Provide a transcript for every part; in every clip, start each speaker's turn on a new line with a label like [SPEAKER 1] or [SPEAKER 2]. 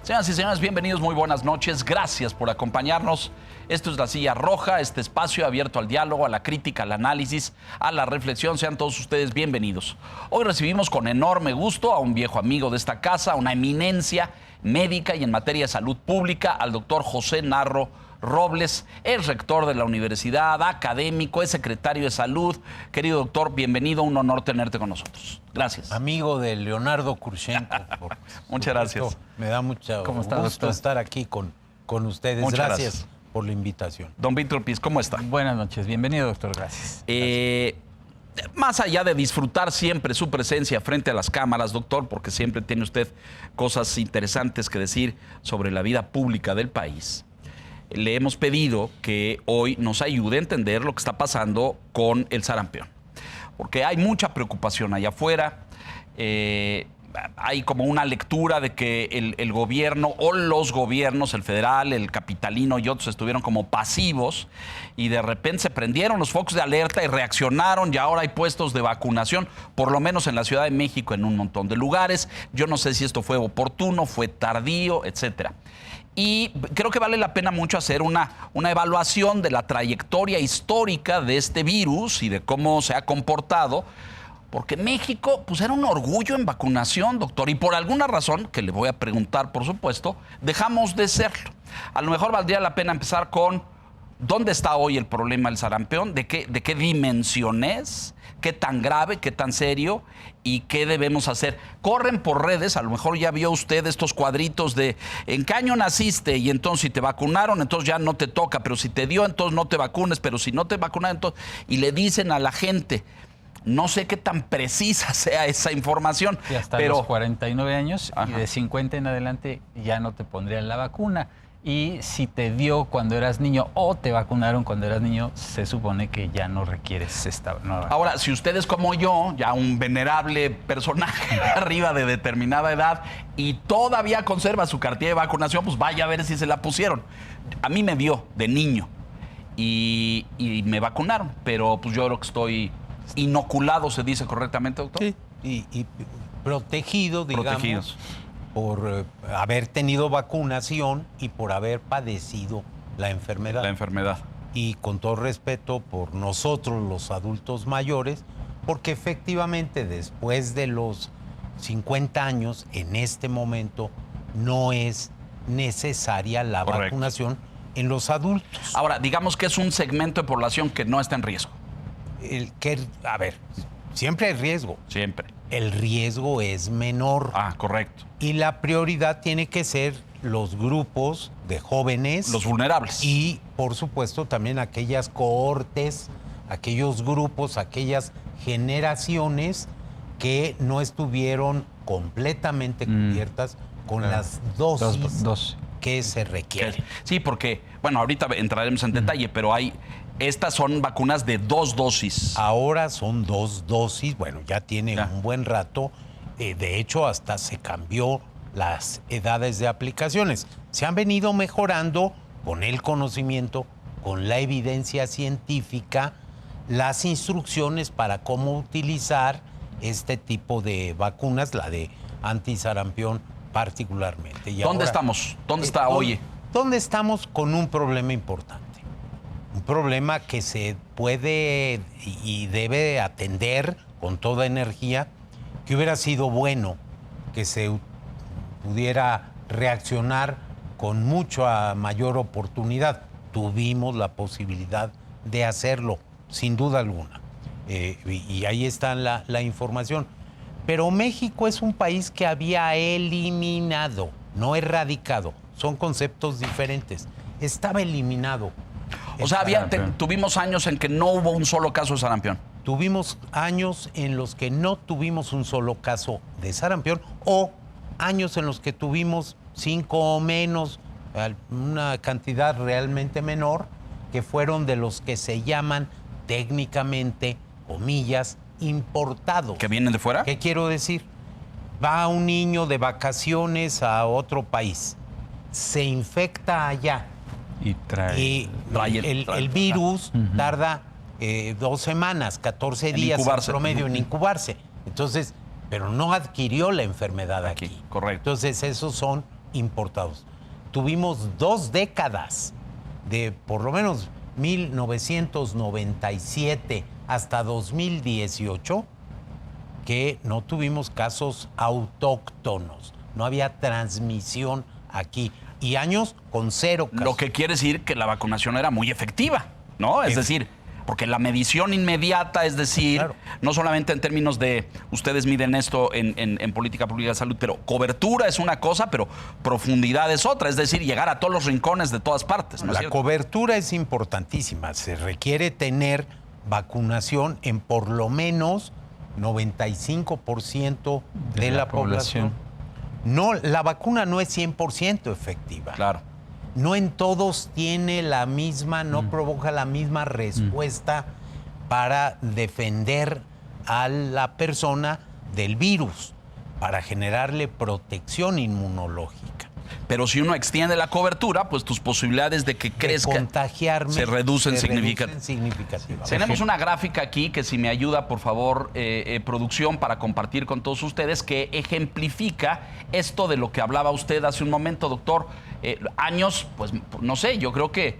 [SPEAKER 1] Señoras y señores, bienvenidos, muy buenas noches. Gracias por acompañarnos. Esto es La Silla Roja, este espacio abierto al diálogo, a la crítica, al análisis, a la reflexión. Sean todos ustedes bienvenidos. Hoy recibimos con enorme gusto a un viejo amigo de esta casa, una eminencia médica y en materia de salud pública, al doctor José Narro Robles, es rector de la universidad, académico, es secretario de salud. Querido doctor, bienvenido, un honor tenerte con nosotros. Gracias.
[SPEAKER 2] Amigo de Leonardo Kurchenko.
[SPEAKER 1] Muchas gracias.
[SPEAKER 2] Me da mucho gusto estar aquí con ustedes.
[SPEAKER 1] Muchas
[SPEAKER 2] gracias por la invitación.
[SPEAKER 1] Don Víctor Piz, ¿cómo está?
[SPEAKER 3] Buenas noches, bienvenido, doctor, gracias.
[SPEAKER 1] Más allá de disfrutar siempre su presencia frente a las cámaras, doctor, porque siempre tiene usted cosas interesantes que decir sobre la vida pública del país, le hemos pedido que hoy nos ayude a entender lo que está pasando con el sarampión. Porque hay mucha preocupación allá afuera. Hay como una lectura de que el gobierno o los gobiernos, el federal, el capitalino y otros estuvieron como pasivos y de repente se prendieron los focos de alerta y reaccionaron y ahora hay puestos de vacunación, por lo menos en la Ciudad de México, en un montón de lugares. Yo no sé si esto fue oportuno, fue tardío, etcétera. Y creo que vale la pena mucho hacer una evaluación de la trayectoria histórica de este virus y de cómo se ha comportado, porque México pues era un orgullo en vacunación, doctor, y por alguna razón, que le voy a preguntar por supuesto, dejamos de serlo. A lo mejor valdría la pena empezar con ¿dónde está hoy el problema del sarampión? ¿De qué dimensión es? ¿Qué tan grave, qué tan serio? ¿Y qué debemos hacer? Corren por redes, a lo mejor ya vio usted estos cuadritos de ¿en qué año naciste? Y entonces si te vacunaron, entonces ya no te toca, pero si te dio, entonces no te vacunes, pero si no te vacunaron, entonces... Y le dicen a la gente, no sé qué tan precisa sea esa información.
[SPEAKER 3] Y hasta los 49 años, ajá, y de 50 en adelante ya no te pondrían la vacuna. Y si te dio cuando eras niño o te vacunaron cuando eras niño, se supone que ya no requieres esta nueva vacuna.
[SPEAKER 1] Ahora, si usted es como yo, ya un venerable personaje arriba de determinada edad y todavía conserva su cartilla de vacunación, pues vaya a ver si se la pusieron. A mí me dio de niño y me vacunaron, pero pues yo creo que estoy inoculado, ¿se dice correctamente, doctor?
[SPEAKER 2] Sí, y protegido, digamos.
[SPEAKER 1] Protegidos.
[SPEAKER 2] Por haber tenido vacunación y por haber padecido la enfermedad.
[SPEAKER 1] La enfermedad.
[SPEAKER 2] Y con todo respeto por nosotros, los adultos mayores, porque efectivamente después de los 50 años, en este momento, no es necesaria la vacunación en los adultos.
[SPEAKER 1] Ahora, digamos que es un segmento de población que no está en riesgo.
[SPEAKER 2] A ver, siempre hay riesgo.
[SPEAKER 1] Siempre.
[SPEAKER 2] El riesgo es menor.
[SPEAKER 1] Ah, correcto.
[SPEAKER 2] Y la prioridad tiene que ser los grupos de jóvenes.
[SPEAKER 1] Los vulnerables.
[SPEAKER 2] Y, por supuesto, también aquellas cohortes, aquellos grupos, aquellas generaciones que no estuvieron completamente cubiertas con las dosis que se requieren.
[SPEAKER 1] Sí, porque, bueno, ahorita entraremos en detalle, pero estas son vacunas de 2 dosis.
[SPEAKER 2] Ahora son 2 dosis, bueno, ya tiene un buen rato. De hecho, hasta se cambió las edades de aplicaciones. Se han venido mejorando con el conocimiento, con la evidencia científica, las instrucciones para cómo utilizar este tipo de vacunas, la de antisarampión particularmente. Y
[SPEAKER 1] ¿Dónde estamos? ¿Dónde está hoy?
[SPEAKER 2] ¿Dónde estamos con un problema importante? Un problema que se puede y debe atender con toda energía, que hubiera sido bueno que se pudiera reaccionar con mucha mayor oportunidad. Tuvimos la posibilidad de hacerlo, sin duda alguna. Y ahí está la información. Pero México es un país que había eliminado, no erradicado, son conceptos diferentes. Estaba eliminado.
[SPEAKER 1] O sea, tuvimos años en que no hubo un solo caso de sarampión.
[SPEAKER 2] Tuvimos años en los que no tuvimos un solo caso de sarampión o años en los que tuvimos 5 o menos, una cantidad realmente menor, que fueron de los que se llaman técnicamente, comillas, importados.
[SPEAKER 1] ¿Que vienen de fuera?
[SPEAKER 2] ¿Qué quiero decir? Va un niño de vacaciones a otro país, se infecta allá
[SPEAKER 3] y trae
[SPEAKER 2] el virus tarda 2 semanas, 14 días en promedio en incubarse. Entonces, pero no adquirió la enfermedad aquí.
[SPEAKER 1] Correcto.
[SPEAKER 2] Entonces, esos son importados. Tuvimos 2 décadas de por lo menos 1997 hasta 2018 que no tuvimos casos autóctonos, no había transmisión aquí y años con 0 casos.
[SPEAKER 1] Lo que quiere decir que la vacunación era muy efectiva, ¿no? Es decir, porque la medición inmediata, es decir,
[SPEAKER 2] Claro.
[SPEAKER 1] no solamente en términos de, ustedes miden esto en política pública de salud, pero cobertura es una cosa, pero profundidad es otra, es decir, llegar a todos los rincones de todas partes, ¿no es
[SPEAKER 2] La
[SPEAKER 1] cierto?
[SPEAKER 2] cobertura es importantísima, se requiere tener vacunación en por lo menos 95% de la población. No, la vacuna no es 100% efectiva.
[SPEAKER 1] Claro.
[SPEAKER 2] No en todos tiene la misma, no provoca la misma respuesta para defender a la persona del virus, para generarle protección inmunológica.
[SPEAKER 1] Pero si uno extiende la cobertura, pues tus posibilidades de que crezca
[SPEAKER 2] Contagiarme
[SPEAKER 1] se reducen significativamente.
[SPEAKER 2] significativamente.
[SPEAKER 1] Tenemos una gráfica aquí que si me ayuda, por favor, producción, para compartir con todos ustedes, que ejemplifica esto de lo que hablaba usted hace un momento, doctor. Años, pues no sé, yo creo que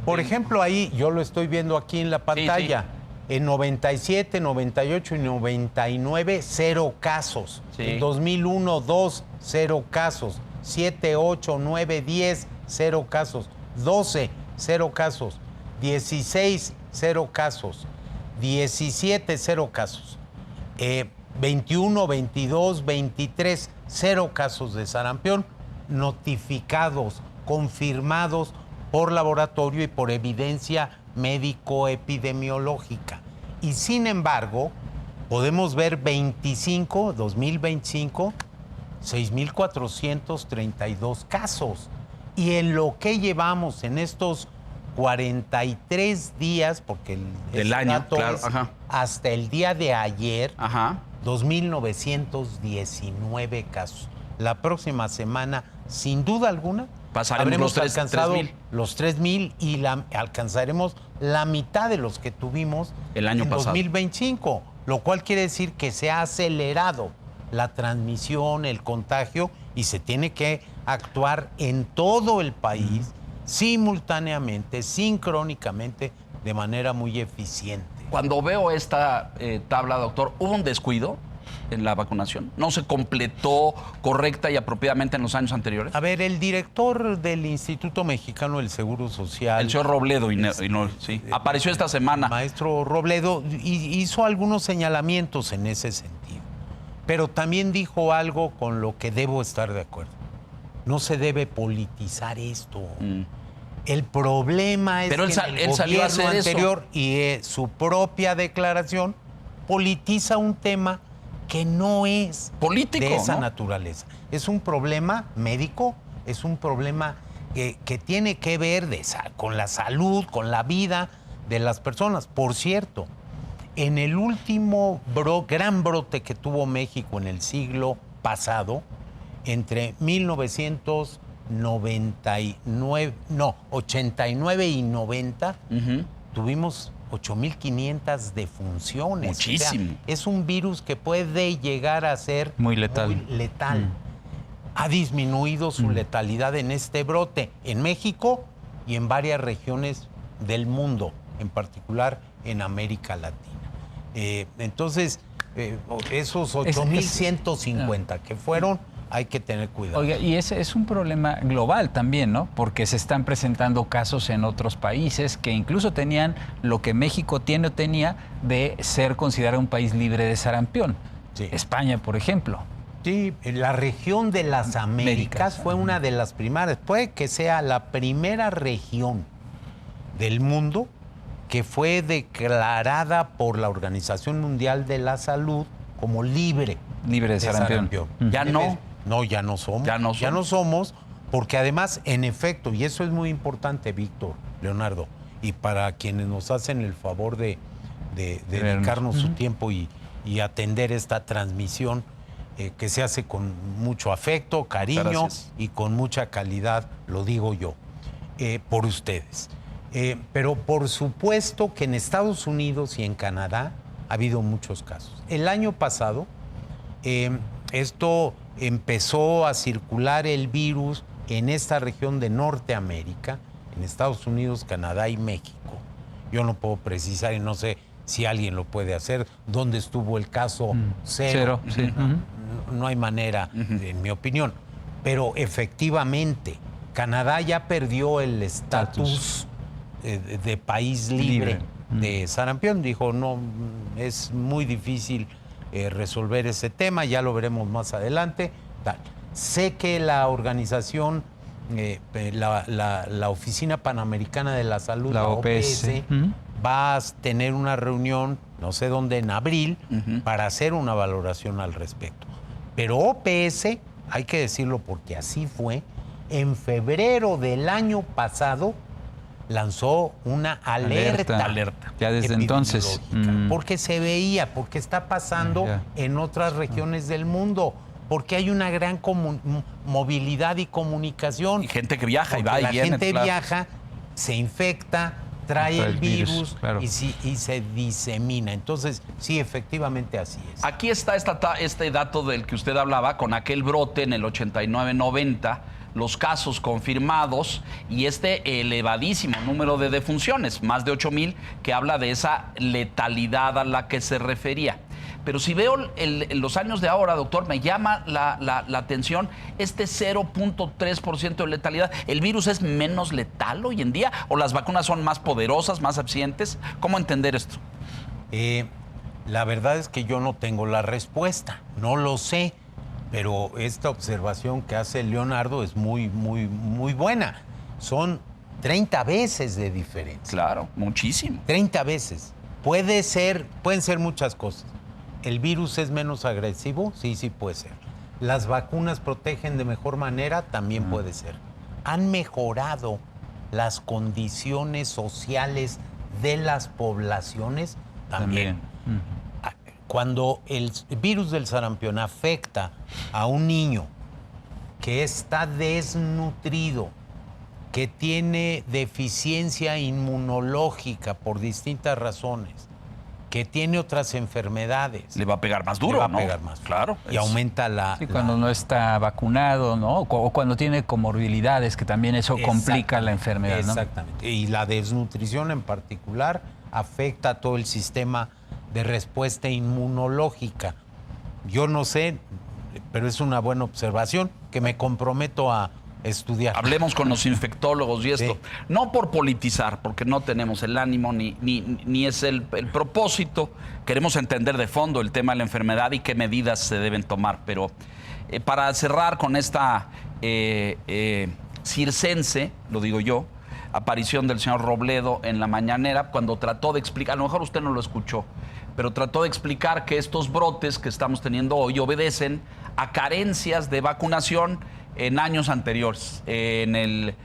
[SPEAKER 2] Por ejemplo, ahí, yo lo estoy viendo aquí en la pantalla,
[SPEAKER 1] sí.
[SPEAKER 2] en 97, 98 y 99, 0 casos.
[SPEAKER 1] Sí.
[SPEAKER 2] En 2001, 2, 0 casos. 7, 8, 9, 10, 0 casos. 12, 0 casos. 16, 0 casos. 17, 0 casos. 21, 22, 23, 0 casos de sarampión notificados, confirmados por laboratorio y por evidencia médico-epidemiológica. Y sin embargo, podemos ver 2025, 6,432 casos. Y en lo que llevamos en estos 43 días, porque
[SPEAKER 1] Del
[SPEAKER 2] ese
[SPEAKER 1] año,
[SPEAKER 2] dato
[SPEAKER 1] claro,
[SPEAKER 2] es
[SPEAKER 1] ajá.
[SPEAKER 2] hasta el día de ayer,
[SPEAKER 1] Ajá.
[SPEAKER 2] 2,919 casos. La próxima semana, sin duda alguna,
[SPEAKER 1] Pasaremos
[SPEAKER 2] habremos
[SPEAKER 1] los
[SPEAKER 2] alcanzado
[SPEAKER 1] 3,000.
[SPEAKER 2] los 3,000 y alcanzaremos la mitad de los que tuvimos
[SPEAKER 1] El año
[SPEAKER 2] en
[SPEAKER 1] pasado.
[SPEAKER 2] 2025, lo cual quiere decir que se ha acelerado la transmisión, el contagio, y se tiene que actuar en todo el país simultáneamente, sincrónicamente, de manera muy eficiente.
[SPEAKER 1] Cuando veo esta tabla, doctor, ¿hubo un descuido en la vacunación? ¿No se completó correcta y apropiadamente en los años anteriores?
[SPEAKER 2] A ver, el director del Instituto Mexicano del Seguro Social,
[SPEAKER 1] El señor Robledo, sí, apareció esta semana.
[SPEAKER 2] maestro Robledo, hizo algunos señalamientos en ese sentido, pero también dijo algo con lo que debo estar de acuerdo. No se debe politizar esto. El problema es
[SPEAKER 1] Pero
[SPEAKER 2] que
[SPEAKER 1] él salió a
[SPEAKER 2] gobierno
[SPEAKER 1] hacer eso.
[SPEAKER 2] anterior y su propia declaración politiza un tema que no es
[SPEAKER 1] Político,
[SPEAKER 2] de esa
[SPEAKER 1] ¿no?
[SPEAKER 2] naturaleza. Es un problema médico, es un problema que tiene que ver con la salud, con la vida de las personas. Por cierto, en el último gran brote que tuvo México en el siglo pasado, entre 89 y 90, tuvimos 8,500 defunciones.
[SPEAKER 1] Muchísimo.
[SPEAKER 2] O sea, es un virus que puede llegar a ser
[SPEAKER 3] Muy letal.
[SPEAKER 2] Ha disminuido su letalidad en este brote en México y en varias regiones del mundo, en particular en América Latina. Entonces, esos 8,150 que fueron, hay que tener cuidado.
[SPEAKER 3] Oiga, y ese es un problema global también, ¿no? Porque se están presentando casos en otros países que incluso tenían lo que México tiene o tenía de ser considerado un país libre de sarampión.
[SPEAKER 2] Sí.
[SPEAKER 3] España, por ejemplo.
[SPEAKER 2] Sí, la región de las Américas fue una de las primeras, puede que sea la primera región del mundo que fue declarada por la Organización Mundial de la Salud como libre
[SPEAKER 3] Libre de sarampión.
[SPEAKER 1] Ya no.
[SPEAKER 2] No, ya no somos.
[SPEAKER 1] Ya no
[SPEAKER 2] somos, porque además, en efecto, y eso es muy importante, Víctor, Leonardo, y para quienes nos hacen el favor de dedicarnos su tiempo y atender esta transmisión que se hace con mucho afecto, cariño
[SPEAKER 1] Gracias.
[SPEAKER 2] y con mucha calidad, lo digo yo, por ustedes. Pero por supuesto que en Estados Unidos y en Canadá ha habido muchos casos. El año pasado, esto empezó a circular el virus en esta región de Norteamérica, en Estados Unidos, Canadá y México. Yo no puedo precisar y no sé si alguien lo puede hacer. ¿Dónde estuvo el caso cero?
[SPEAKER 3] Sí.
[SPEAKER 2] No hay manera, en mi opinión. Pero efectivamente, Canadá ya perdió el estatus de país libre de sarampión. Dijo, no, es muy difícil resolver ese tema, ya lo veremos más adelante. Tal. Sé que la organización, la Oficina Panamericana de la Salud, la OPS, va a tener una reunión, no sé dónde, en abril, para hacer una valoración al respecto. Pero OPS, hay que decirlo porque así fue, en febrero del año pasado lanzó una alerta.
[SPEAKER 3] Ya desde entonces.
[SPEAKER 2] Porque se veía, porque está pasando en otras regiones del mundo, porque hay una gran movilidad y comunicación.
[SPEAKER 1] Y gente que viaja y va y viene.
[SPEAKER 2] La gente viaja, se infecta, trae el virus
[SPEAKER 3] claro.
[SPEAKER 2] y se disemina. Entonces, sí, efectivamente así es.
[SPEAKER 1] Aquí está este dato del que usted hablaba, con aquel brote en el 89-90, los casos confirmados y este elevadísimo número de defunciones, más de 8,000, que habla de esa letalidad a la que se refería. Pero si veo los años de ahora, doctor, me llama la atención este 0.3% de letalidad. ¿El virus es menos letal hoy en día o las vacunas son más poderosas, más eficientes? ¿Cómo entender esto?
[SPEAKER 2] La verdad es que yo no tengo la respuesta, no lo sé, pero esta observación que hace Leonardo es muy, muy, muy buena. Son 30 veces de diferencia.
[SPEAKER 1] Claro, muchísimo.
[SPEAKER 2] 30 veces. Pueden ser muchas cosas. ¿El virus es menos agresivo? Sí, sí puede ser. ¿Las vacunas protegen de mejor manera? También puede ser. ¿Han mejorado las condiciones sociales de las poblaciones? También. Cuando el virus del sarampión afecta a un niño que está desnutrido, que tiene deficiencia inmunológica por distintas razones, que tiene otras enfermedades.
[SPEAKER 1] Le va a pegar más duro,
[SPEAKER 2] le va
[SPEAKER 1] ¿no?
[SPEAKER 2] a pegar más duro.
[SPEAKER 1] Claro.
[SPEAKER 2] Y aumenta la...
[SPEAKER 3] Sí, cuando no está vacunado, ¿no? O cuando tiene comorbilidades, que también eso complica la enfermedad, ¿no?
[SPEAKER 2] Exactamente. Y la desnutrición en particular afecta a todo el sistema de respuesta inmunológica. Yo no sé, pero es una buena observación que me comprometo a estudiar.
[SPEAKER 1] Hablemos con los infectólogos y esto. Sí. No por politizar, porque no tenemos el ánimo ni es el propósito. Queremos entender de fondo el tema de la enfermedad y qué medidas se deben tomar. Pero para cerrar con esta circense, lo digo yo, aparición del señor Robledo en la mañanera, cuando trató de explicar, a lo mejor usted no lo escuchó, pero trató de explicar que estos brotes que estamos teniendo hoy obedecen a carencias de vacunación en años anteriores, en el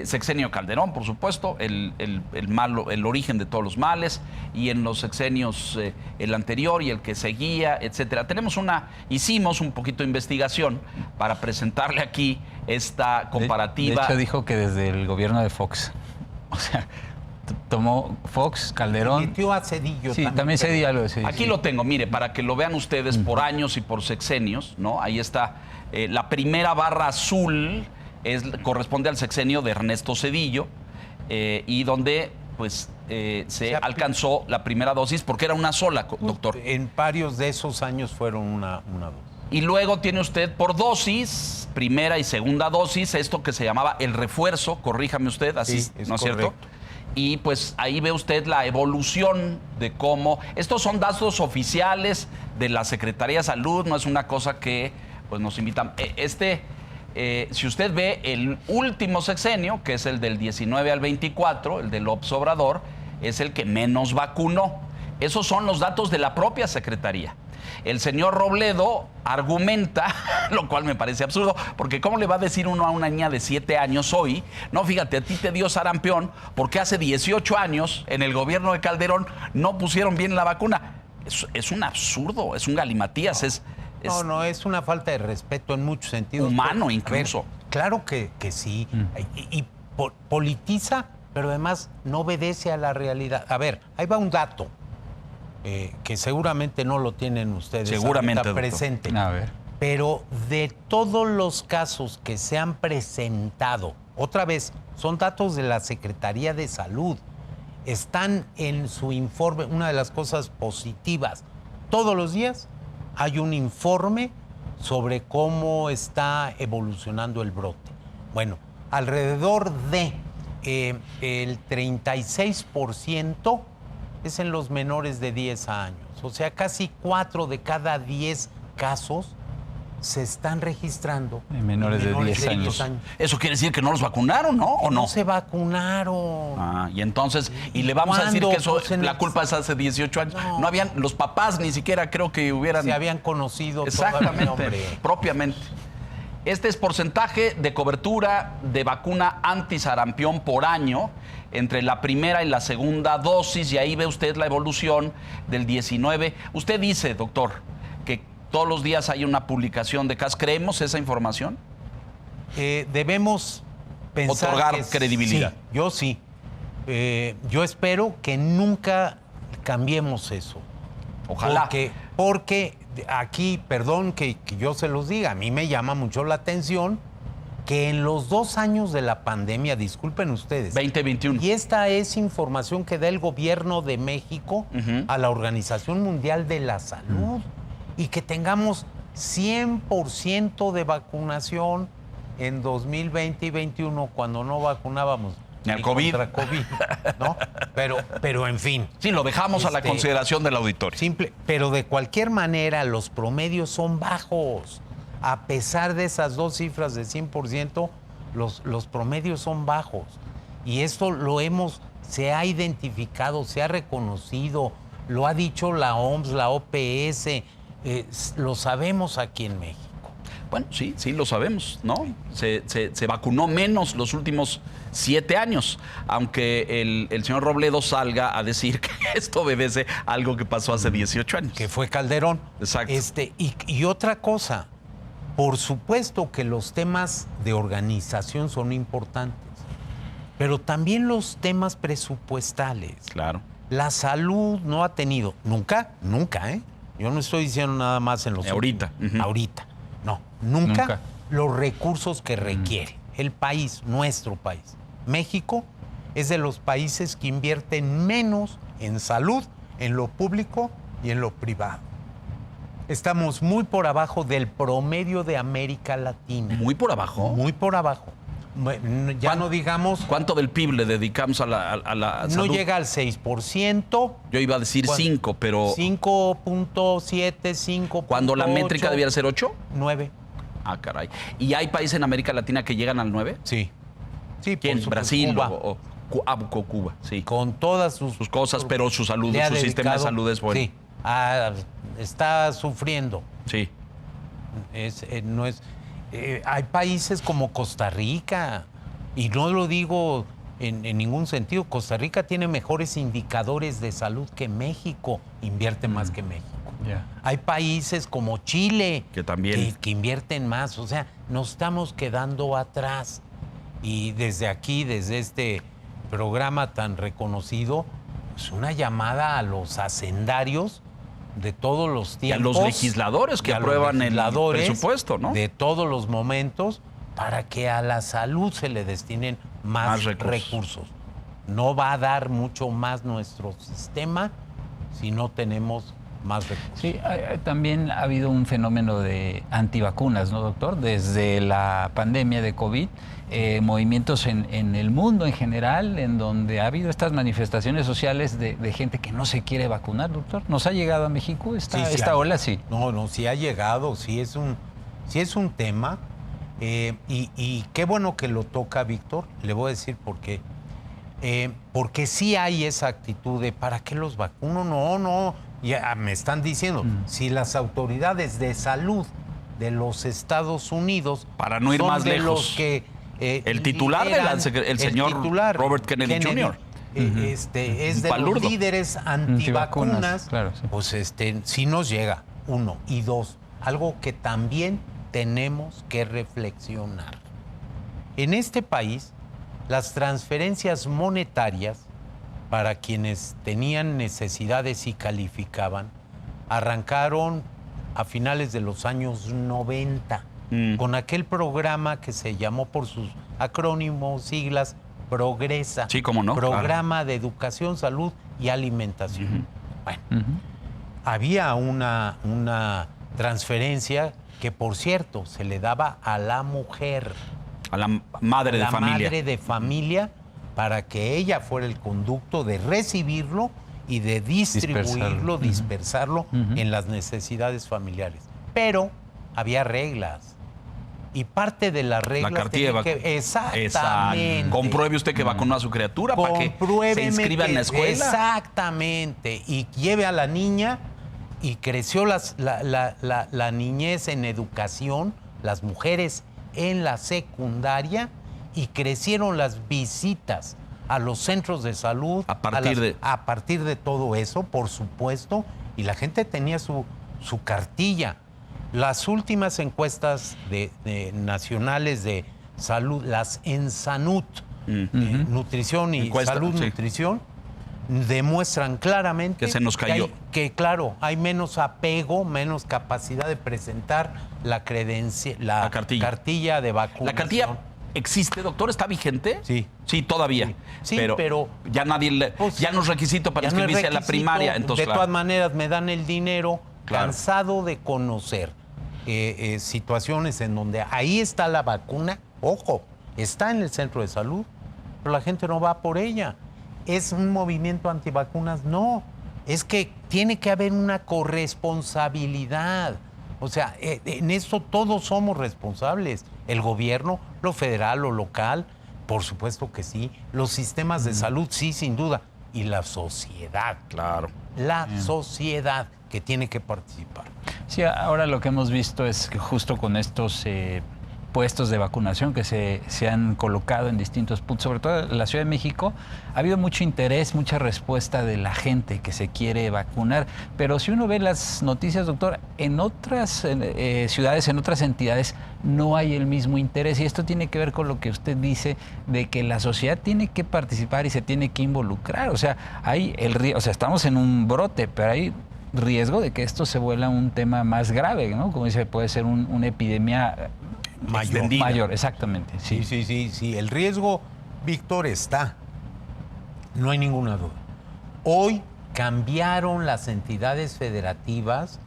[SPEAKER 1] sexenio Calderón, por supuesto, el origen de todos los males, y en los sexenios el anterior y el que seguía, etcétera. Hicimos un poquito de investigación para presentarle aquí esta comparativa.
[SPEAKER 3] De hecho, dijo que desde el gobierno de Fox, o sea, tomó Fox, Calderón.
[SPEAKER 2] Metió a Zedillo.
[SPEAKER 3] Sí, también Zedillo algo de Zedillo.
[SPEAKER 1] Aquí lo tengo, mire, para que lo vean ustedes por años y por sexenios, ¿no? Ahí está. La primera barra azul corresponde al sexenio de Ernesto Zedillo y donde pues se alcanzó la primera dosis porque era una sola, doctor.
[SPEAKER 2] En varios de esos años fueron una dosis.
[SPEAKER 1] Y luego tiene usted por dosis, primera y segunda dosis, esto que se llamaba el refuerzo, corríjame usted, así,
[SPEAKER 2] sí,
[SPEAKER 1] ¿no es
[SPEAKER 2] correcto.
[SPEAKER 1] Cierto? Y pues ahí ve usted la evolución de cómo... Estos son datos oficiales de la Secretaría de Salud, no es una cosa que pues nos invitan. Si usted ve el último sexenio, que es el del 19 al 24, el del López Obrador, es el que menos vacunó. Esos son los datos de la propia Secretaría. El señor Robledo argumenta, lo cual me parece absurdo, porque ¿cómo le va a decir uno a una niña de 7 años hoy? No, fíjate, a ti te dio sarampión porque hace 18 años en el gobierno de Calderón no pusieron bien la vacuna. Es un absurdo, es un galimatías,
[SPEAKER 2] No, es una falta de respeto en muchos sentidos.
[SPEAKER 1] Humano incluso.
[SPEAKER 2] Claro que sí. Y politiza, pero además no obedece a la realidad. A ver, ahí va un dato que seguramente no lo tienen ustedes
[SPEAKER 1] seguramente,
[SPEAKER 2] presente.
[SPEAKER 3] A ver.
[SPEAKER 2] Pero de todos los casos que se han presentado, otra vez, son datos de la Secretaría de Salud, están en su informe. Una de las cosas positivas, todos los días hay un informe sobre cómo está evolucionando el brote. Bueno, alrededor de el 36% es en los menores de 10 años. O sea, casi 4 de cada 10 casos se están registrando
[SPEAKER 3] en menores de 10 años.
[SPEAKER 1] Eso quiere decir que no los vacunaron, ¿no? ¿O no?
[SPEAKER 2] No se vacunaron.
[SPEAKER 1] Ah, y entonces, y le vamos a decir que eso,
[SPEAKER 2] pues
[SPEAKER 1] la culpa es hace 18 años. No habían, los papás ni siquiera creo que hubieran...
[SPEAKER 2] Se habían conocido
[SPEAKER 1] exactamente,
[SPEAKER 2] todavía,
[SPEAKER 1] propiamente. Este es porcentaje de cobertura de vacuna antisarampión por año entre la primera y la segunda dosis, y ahí ve usted la evolución del 19. Usted dice, doctor, que todos los días hay una publicación de casos. ¿Creemos esa información?
[SPEAKER 2] Debemos pensar
[SPEAKER 1] otorgar
[SPEAKER 2] que
[SPEAKER 1] credibilidad.
[SPEAKER 2] Sí, yo sí. Yo espero que nunca cambiemos eso.
[SPEAKER 1] Ojalá.
[SPEAKER 2] Porque aquí, perdón que yo se los diga, a mí me llama mucho la atención que en los 2 años de la pandemia, disculpen ustedes,
[SPEAKER 1] 2021.
[SPEAKER 2] Y esta es información que da el gobierno de México a la Organización Mundial de la Salud, y que tengamos 100% de vacunación en 2020 y 2021 cuando no vacunábamos
[SPEAKER 1] ni al COVID.
[SPEAKER 2] Contra COVID, ¿no? Pero en fin.
[SPEAKER 1] Sí, lo dejamos a la consideración del auditorio.
[SPEAKER 2] Pero de cualquier manera los promedios son bajos. A pesar de esas 2 cifras de 100%, los promedios son bajos. Y esto se ha identificado, se ha reconocido, lo ha dicho la OMS, la OPS, lo sabemos aquí en México.
[SPEAKER 1] Bueno, sí, lo sabemos, ¿no? Se vacunó menos los últimos 7 años, aunque el señor Robledo salga a decir que esto obedece a algo que pasó hace 18 años.
[SPEAKER 2] Que fue Calderón.
[SPEAKER 1] Exacto.
[SPEAKER 2] Y otra cosa, por supuesto que los temas de organización son importantes, pero también los temas presupuestales.
[SPEAKER 1] Claro.
[SPEAKER 2] La salud no ha tenido, nunca, yo no estoy diciendo nada más en los
[SPEAKER 1] ahorita.
[SPEAKER 2] Ahorita, no, nunca los recursos que requiere. El país, nuestro país, México, es de los países que invierten menos en salud, en lo público y en lo privado. Estamos muy por abajo del promedio de América Latina.
[SPEAKER 1] ¿Muy por abajo?
[SPEAKER 2] Muy por abajo. Ya no digamos...
[SPEAKER 1] ¿Cuánto del PIB le dedicamos a la salud?
[SPEAKER 2] No llega al 6%.
[SPEAKER 1] Yo iba a decir 5, pero...
[SPEAKER 2] 5.7, 5.
[SPEAKER 1] ¿Cuando la métrica debiera ser 8?
[SPEAKER 2] 9.
[SPEAKER 1] Ah, caray. ¿Y hay países en América Latina que llegan al 9?
[SPEAKER 2] Sí.
[SPEAKER 1] ¿Quién? ¿Brasil
[SPEAKER 2] Cuba.
[SPEAKER 1] o Cuba? Sí.
[SPEAKER 2] Con todas sus
[SPEAKER 1] cosas, pero su salud, su sistema de salud es bueno.
[SPEAKER 2] Sí. Está sufriendo.
[SPEAKER 1] Sí.
[SPEAKER 2] Hay países como Costa Rica, y no lo digo en ningún sentido, Costa Rica tiene mejores indicadores de salud que México, invierte más que México.
[SPEAKER 3] Yeah.
[SPEAKER 2] Hay países como Chile
[SPEAKER 1] que también
[SPEAKER 2] que invierten más, o sea, nos estamos quedando atrás. Y desde aquí, desde este programa tan reconocido, es una llamada a los hacendarios de todos los tiempos.
[SPEAKER 1] Y a los legisladores que aprueban el presupuesto, ¿no?
[SPEAKER 2] De todos los momentos, para que a la salud se le destinen más recursos. No va a dar mucho más nuestro sistema si no tenemos más recursos.
[SPEAKER 3] Sí, también ha habido un fenómeno de antivacunas, ¿no, doctor? Desde la pandemia de COVID, movimientos en el mundo en general, en donde ha habido estas manifestaciones sociales de gente que no se quiere vacunar, doctor. ¿Nos ha llegado a México esta ola? Sí.
[SPEAKER 2] No, sí ha llegado, sí es un tema. Y qué bueno que lo toca Víctor, le voy a decir por qué. Porque sí hay esa actitud de ¿para qué los vacuno? No, ya me están diciendo, si las autoridades de salud de los Estados Unidos,
[SPEAKER 1] para no ir
[SPEAKER 2] son
[SPEAKER 1] más
[SPEAKER 2] de
[SPEAKER 1] lejos,
[SPEAKER 2] los que
[SPEAKER 1] el titular el señor Robert Kennedy Jr.
[SPEAKER 2] Es de los líderes antivacunas,
[SPEAKER 3] claro, sí.
[SPEAKER 2] Pues sí nos llega, 1. Y 2, algo que también tenemos que reflexionar. En este país, las transferencias monetarias para quienes tenían necesidades y calificaban, arrancaron a finales de los años 90, con aquel programa que se llamó por sus acrónimos, siglas, Progresa.
[SPEAKER 1] Sí, cómo no.
[SPEAKER 2] Programa de Educación, Salud y Alimentación. Bueno, había una transferencia que, por cierto, se le daba a la mujer.
[SPEAKER 1] A la madre de familia.
[SPEAKER 2] Madre de familia, para que ella fuera el conducto de recibirlo y de distribuirlo, dispersarlo en las necesidades familiares. Pero había reglas. Y parte de las reglas...
[SPEAKER 1] La cartilla de
[SPEAKER 2] exactamente.
[SPEAKER 1] Compruebe usted que vacunó a su criatura para que se inscriba en la escuela.
[SPEAKER 2] Exactamente. Y lleve a la niña, y creció la niñez en educación, las mujeres en la secundaria, y crecieron las visitas a los centros de salud a partir de todo eso, por supuesto, y la gente tenía su cartilla. Las últimas encuestas nacionales de salud, las ENSANUT, nutrición y salud, nutrición, demuestran claramente
[SPEAKER 1] que se nos cayó.
[SPEAKER 2] Que claro, hay menos apego, menos capacidad de presentar la cartilla de vacunación.
[SPEAKER 1] ¿La cartilla existe, doctor? ¿Está vigente?
[SPEAKER 2] Sí.
[SPEAKER 1] Sí, todavía.
[SPEAKER 2] Sí, pero
[SPEAKER 1] ya nadie ya no es requisito para inscribirse a la primaria. Entonces,
[SPEAKER 2] de todas maneras, me dan el dinero, cansado de conocer situaciones en donde ahí está la vacuna, ojo, está en el centro de salud, pero la gente no va por ella. ¿Es un movimiento antivacunas? No, es que tiene que haber una corresponsabilidad. O sea, en esto todos somos responsables. El gobierno, lo federal, lo local, por supuesto que sí. Los sistemas de salud, sí, sin duda. Y la sociedad.
[SPEAKER 1] Claro.
[SPEAKER 2] La sociedad que tiene que participar.
[SPEAKER 3] Sí, ahora lo que hemos visto es que justo con estos puestos de vacunación que se han colocado en distintos puntos, sobre todo en la Ciudad de México, ha habido mucho interés, mucha respuesta de la gente que se quiere vacunar. Pero si uno ve las noticias, doctor, en otras ciudades, en otras entidades, no hay el mismo interés. Y esto tiene que ver con lo que usted dice de que la sociedad tiene que participar y se tiene que involucrar. O sea, estamos en un brote, pero hay riesgo de que esto se vuelva un tema más grave, ¿no? Como dice, puede ser una epidemia mayor, exactamente.
[SPEAKER 2] Sí. El riesgo, Víctor, está. No hay ninguna duda. Hoy cambiaron las entidades federativas.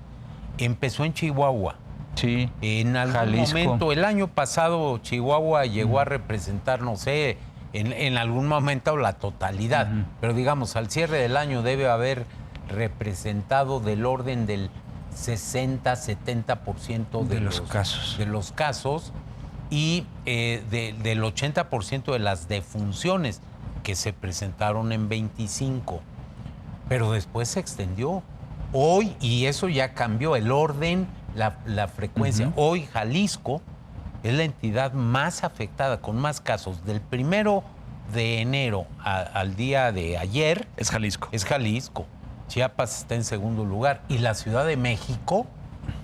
[SPEAKER 2] Empezó en Chihuahua.
[SPEAKER 3] Sí.
[SPEAKER 2] En algún momento, el año pasado, Chihuahua llegó a representar, no sé, en algún momento la totalidad. Pero digamos, al cierre del año debe haber representado del orden del 60-70% de los casos y del 80% de las defunciones que se presentaron en 25. Pero después se extendió. Hoy, y eso ya cambió el orden, la frecuencia. Hoy Jalisco es la entidad más afectada, con más casos. Del 1 de enero al día de ayer.
[SPEAKER 1] Es Jalisco.
[SPEAKER 2] Chiapas está en segundo lugar y la Ciudad de México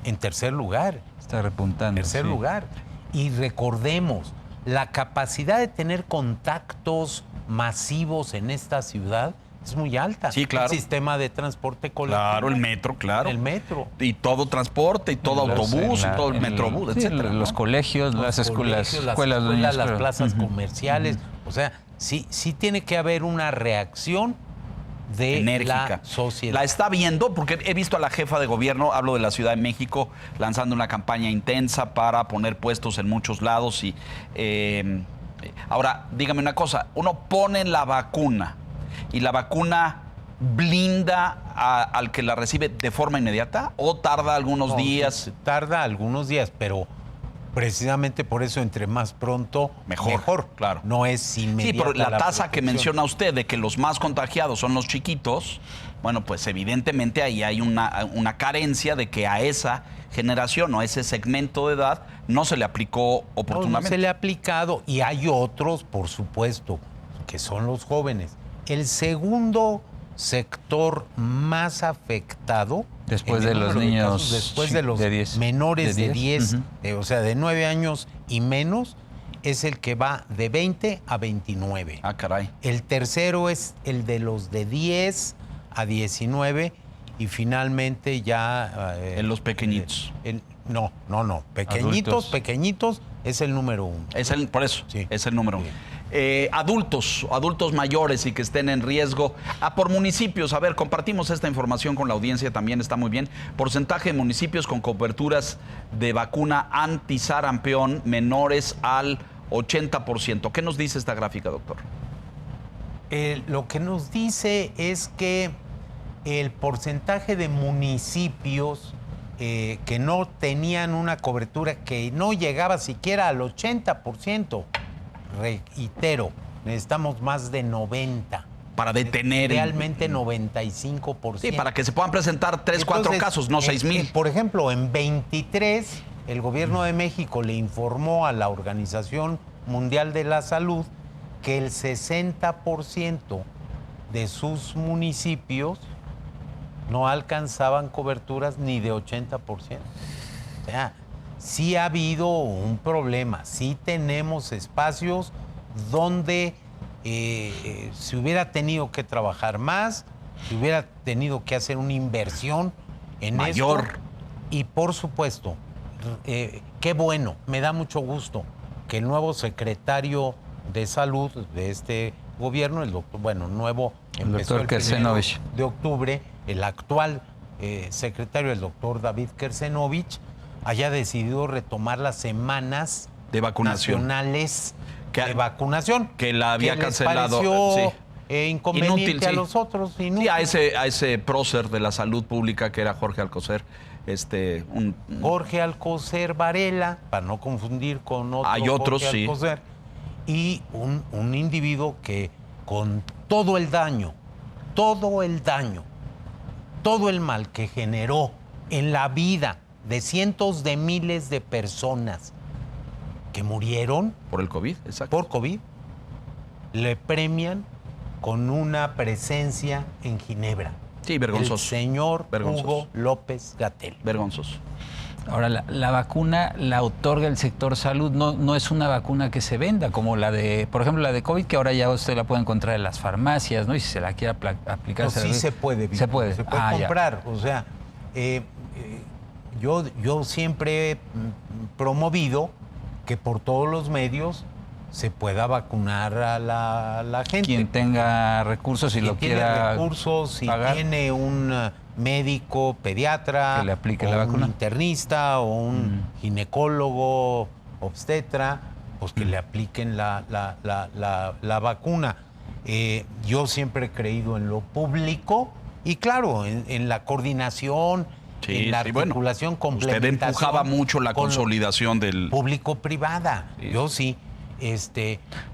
[SPEAKER 2] en tercer lugar.
[SPEAKER 3] Está repuntando.
[SPEAKER 2] Tercer lugar. Y recordemos, la capacidad de tener contactos masivos en esta ciudad es muy alta.
[SPEAKER 1] Sí, claro.
[SPEAKER 2] El sistema de transporte colectivo.
[SPEAKER 1] Claro, el metro, claro.
[SPEAKER 2] El metro.
[SPEAKER 1] Y todo transporte, y todo autobús, y todo el metrobús, etcétera.
[SPEAKER 3] Los colegios, las escuelas,
[SPEAKER 2] las plazas comerciales. O sea, sí tiene que haber una reacción enérgica. La sociedad.
[SPEAKER 1] La está viendo, porque he visto a la jefa de gobierno, hablo de la Ciudad de México, lanzando una campaña intensa para poner puestos en muchos lados. Y ahora, dígame una cosa, uno pone la vacuna y la vacuna blinda al que la recibe de forma inmediata o tarda algunos días.
[SPEAKER 2] Tarda algunos días, pero precisamente por eso, entre más pronto, mejor.
[SPEAKER 1] Claro.
[SPEAKER 2] No es inmediata.
[SPEAKER 1] Sí, pero la tasa que
[SPEAKER 2] protección.
[SPEAKER 1] menciona usted de que los más contagiados son los chiquitos, bueno, pues evidentemente ahí hay una carencia de que a esa generación o a ese segmento de edad no se le aplicó oportunamente.
[SPEAKER 2] No se le ha aplicado, y hay otros, por supuesto, que son los jóvenes. El segundo sector más afectado
[SPEAKER 3] después de los niños,
[SPEAKER 2] después de los menores de 10, o sea, de 9 años y menos, es el que va de 20 a 29.
[SPEAKER 1] Ah, caray.
[SPEAKER 2] El tercero es el de los de 10 a 19 y finalmente ya...
[SPEAKER 1] en los pequeñitos.
[SPEAKER 2] No. Pequeñitos es el número 1.
[SPEAKER 1] Por eso,
[SPEAKER 2] Sí.
[SPEAKER 1] es el número 1.
[SPEAKER 2] Sí.
[SPEAKER 1] Adultos mayores y que estén en riesgo. Por municipios, a ver, compartimos esta información con la audiencia, también está muy bien. Porcentaje de municipios con coberturas de vacuna antisarampión menores al 80%. ¿Qué nos dice esta gráfica, doctor?
[SPEAKER 2] Lo que nos dice es que el porcentaje de municipios que no tenían una cobertura que no llegaba siquiera al 80%, reitero, necesitamos más de 90%.
[SPEAKER 1] Para detener.
[SPEAKER 2] Realmente 95%.
[SPEAKER 1] Sí, para que se puedan presentar 3, 4 casos, no 6,000.
[SPEAKER 2] Por ejemplo, en 23, el gobierno de México le informó a la Organización Mundial de la Salud que el 60% de sus municipios no alcanzaban coberturas ni de 80%. O sea, sí ha habido un problema, sí tenemos espacios donde se hubiera tenido que trabajar más, se hubiera tenido que hacer una inversión en
[SPEAKER 1] mayor.
[SPEAKER 2] esto. Y por supuesto, qué bueno, me da mucho gusto que el nuevo secretario de Salud de este gobierno, el
[SPEAKER 3] doctor Kersenovich,
[SPEAKER 2] de octubre, el actual secretario, el doctor David Kersenovich, haya decidido retomar las semanas
[SPEAKER 1] de vacunación
[SPEAKER 2] nacionales de vacunación,
[SPEAKER 1] que la había cancelado.
[SPEAKER 2] Pareció,
[SPEAKER 1] sí.
[SPEAKER 2] inconveniente
[SPEAKER 1] Inútil,
[SPEAKER 2] a
[SPEAKER 1] sí.
[SPEAKER 2] los otros.
[SPEAKER 1] Sí, a ese prócer de la salud pública que era Jorge Alcocer.
[SPEAKER 2] Jorge Alcocer Varela, para no confundir con otro.
[SPEAKER 1] Hay otros,
[SPEAKER 2] Jorge
[SPEAKER 1] sí.
[SPEAKER 2] Alcocer, y un individuo que con todo el mal que generó en la vida de cientos de miles de personas que murieron
[SPEAKER 1] por el COVID, exacto.
[SPEAKER 2] Por COVID, le premian con una presencia en Ginebra.
[SPEAKER 1] Sí, vergonzoso.
[SPEAKER 2] El señor Hugo López-Gatell.
[SPEAKER 1] Vergonzoso.
[SPEAKER 3] Ahora, la vacuna la otorga el sector salud, no es una vacuna que se venda, como la de, por ejemplo, la de COVID, que ahora ya usted la puede encontrar en las farmacias, ¿no? Y si se la quiere aplicar...
[SPEAKER 2] No, sí se puede.
[SPEAKER 3] Se puede.
[SPEAKER 2] Se puede comprar. Ya. O sea, yo siempre he promovido que por todos los medios se pueda vacunar a la gente.
[SPEAKER 3] Quien tenga recursos y lo quiera
[SPEAKER 2] tiene recursos, si tiene un médico, pediatra,
[SPEAKER 3] que le aplique
[SPEAKER 2] o
[SPEAKER 3] la vacuna,
[SPEAKER 2] un internista o un ginecólogo, obstetra, pues que le apliquen la vacuna. Yo siempre he creído en lo público y claro, en la coordinación,
[SPEAKER 1] sí,
[SPEAKER 2] en la articulación, complementación.
[SPEAKER 1] Usted empujaba mucho la consolidación del
[SPEAKER 2] público-privada. Sí. Yo sí.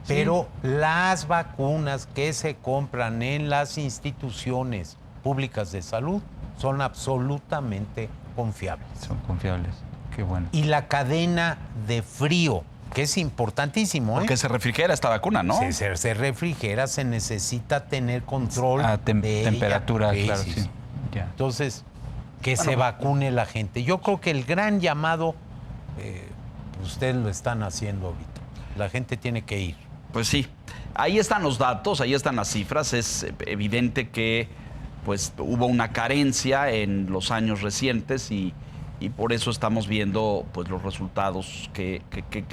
[SPEAKER 2] Pero las vacunas que se compran en las instituciones públicas de salud son absolutamente confiables.
[SPEAKER 3] Son confiables, qué bueno.
[SPEAKER 2] Y la cadena de frío, que es importantísimo.
[SPEAKER 1] Porque se refrigera esta vacuna, ¿no?
[SPEAKER 2] Se refrigera, se necesita tener control
[SPEAKER 3] de temperatura,
[SPEAKER 2] ella.
[SPEAKER 3] claro,
[SPEAKER 2] Sí.
[SPEAKER 3] Ya.
[SPEAKER 2] Entonces, que se vacune la gente. Yo creo que el gran llamado, ustedes lo están haciendo ahorita. La gente tiene que ir.
[SPEAKER 1] Pues sí, ahí están los datos, ahí están las cifras. Es evidente que pues hubo una carencia en los años recientes y por eso estamos viendo pues los resultados que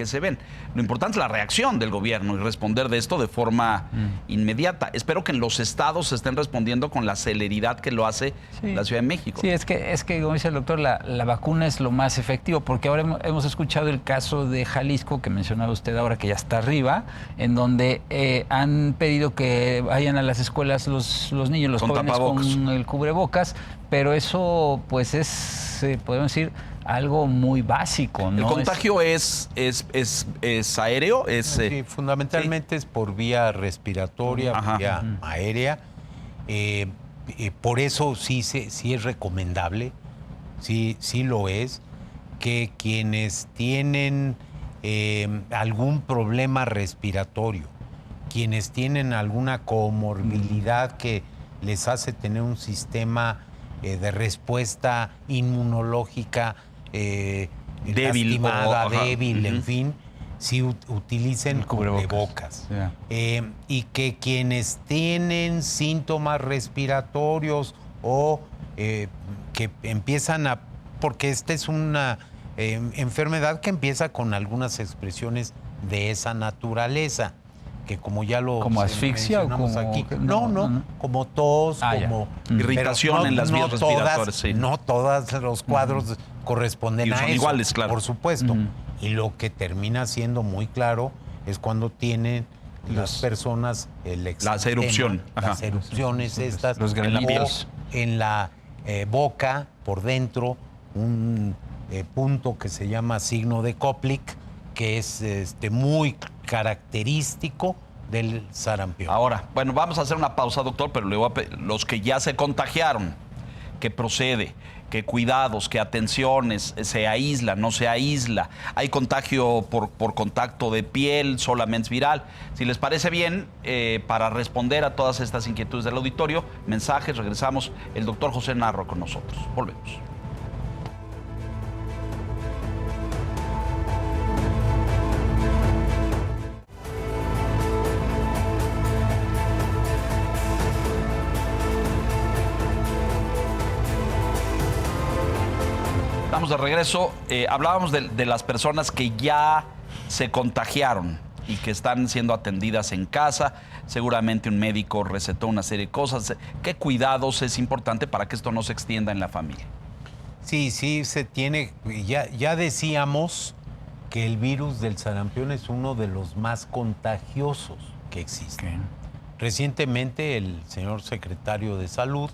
[SPEAKER 1] se ven. Lo importante es la reacción del gobierno y responder de esto de forma inmediata. Espero que en los estados se estén respondiendo con la celeridad que lo hace la Ciudad de México.
[SPEAKER 3] Sí, es que como dice el doctor, la vacuna es lo más efectivo, porque ahora hemos escuchado el caso de Jalisco, que mencionaba usted ahora, que ya está arriba, en donde han pedido que vayan a las escuelas los niños, los jóvenes con el cubrebocas, pero eso pues es, podemos decir, algo muy básico, ¿no?
[SPEAKER 1] ¿El contagio es aéreo?
[SPEAKER 2] Sí, fundamentalmente es por vía respiratoria, vía aérea. Por eso sí es recomendable, sí lo es, que quienes tienen algún problema respiratorio, quienes tienen alguna comorbilidad que les hace tener un sistema de respuesta inmunológica
[SPEAKER 1] débil,
[SPEAKER 2] débil, en fin, si utilicen cubrebocas. Y que quienes tienen síntomas respiratorios o que empiezan a... Porque esta es una enfermedad que empieza con algunas expresiones de esa naturaleza, que como ya lo
[SPEAKER 3] ¿Como asfixia o como
[SPEAKER 2] aquí,
[SPEAKER 3] que-
[SPEAKER 2] no, como tos,
[SPEAKER 3] Ya.
[SPEAKER 2] como
[SPEAKER 1] Irritación
[SPEAKER 2] pero
[SPEAKER 1] en las vías respiratorias, sí.
[SPEAKER 2] No todos los cuadros corresponden
[SPEAKER 1] Y
[SPEAKER 2] a
[SPEAKER 1] son
[SPEAKER 2] eso,
[SPEAKER 1] iguales, claro.
[SPEAKER 2] por supuesto. Y lo que termina siendo muy claro es cuando tienen las personas el
[SPEAKER 1] Las erupción,
[SPEAKER 2] las
[SPEAKER 1] ajá.
[SPEAKER 2] erupciones estas,
[SPEAKER 3] los granitos.
[SPEAKER 2] o en la boca, por dentro, un punto que se llama signo de Koplik, que es muy característico del sarampión.
[SPEAKER 1] Ahora, bueno, vamos a hacer una pausa, doctor, pero le voy a los que ya se contagiaron, ¿qué procede? ¿Qué cuidados? ¿Qué atenciones? ¿Se aísla? ¿No se aísla? ¿Hay contagio por contacto de piel? ¿Solamente es viral? Si les parece bien, para responder a todas estas inquietudes del auditorio, mensajes, regresamos. El doctor José Narro con nosotros. Volvemos. Estamos de regreso. Hablábamos de las personas que ya se contagiaron y que están siendo atendidas en casa. Seguramente un médico recetó una serie de cosas. ¿Qué cuidados es importante para que esto no se extienda en la familia?
[SPEAKER 2] Sí, se tiene. Ya decíamos que el virus del sarampión es uno de los más contagiosos que existen. Recientemente el señor secretario de Salud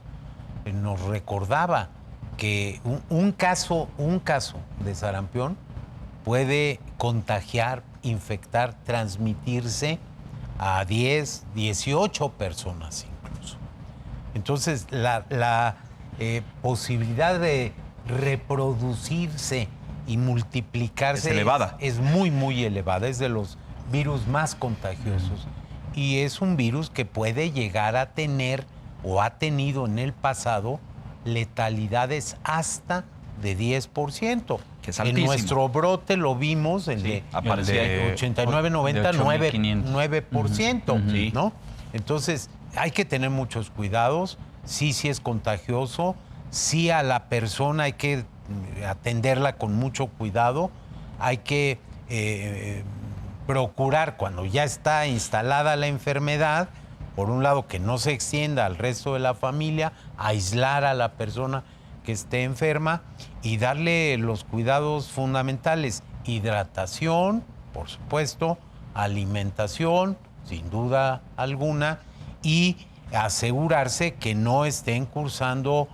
[SPEAKER 2] nos recordaba que un caso de sarampión puede contagiar, infectar, transmitirse a 10, 18 personas incluso. Entonces, la posibilidad de reproducirse y multiplicarse
[SPEAKER 1] es elevada.
[SPEAKER 2] Es muy, muy elevada. Es de los virus más contagiosos. Y es un virus que puede llegar a tener o ha tenido en el pasado letalidades hasta de 10%.
[SPEAKER 1] Que es
[SPEAKER 2] en
[SPEAKER 1] altísimo.
[SPEAKER 2] nuestro brote lo vimos, el
[SPEAKER 1] Sí,
[SPEAKER 2] de
[SPEAKER 1] aparecía
[SPEAKER 2] el de 89, 90, 9%, ¿no? Entonces, hay que tener muchos cuidados. Sí es contagioso. Sí, a la persona hay que atenderla con mucho cuidado. Hay que procurar, cuando ya está instalada la enfermedad, por un lado, que no se extienda al resto de la familia, aislar a la persona que esté enferma y darle los cuidados fundamentales: hidratación, por supuesto, alimentación, sin duda alguna, y asegurarse que no estén cursando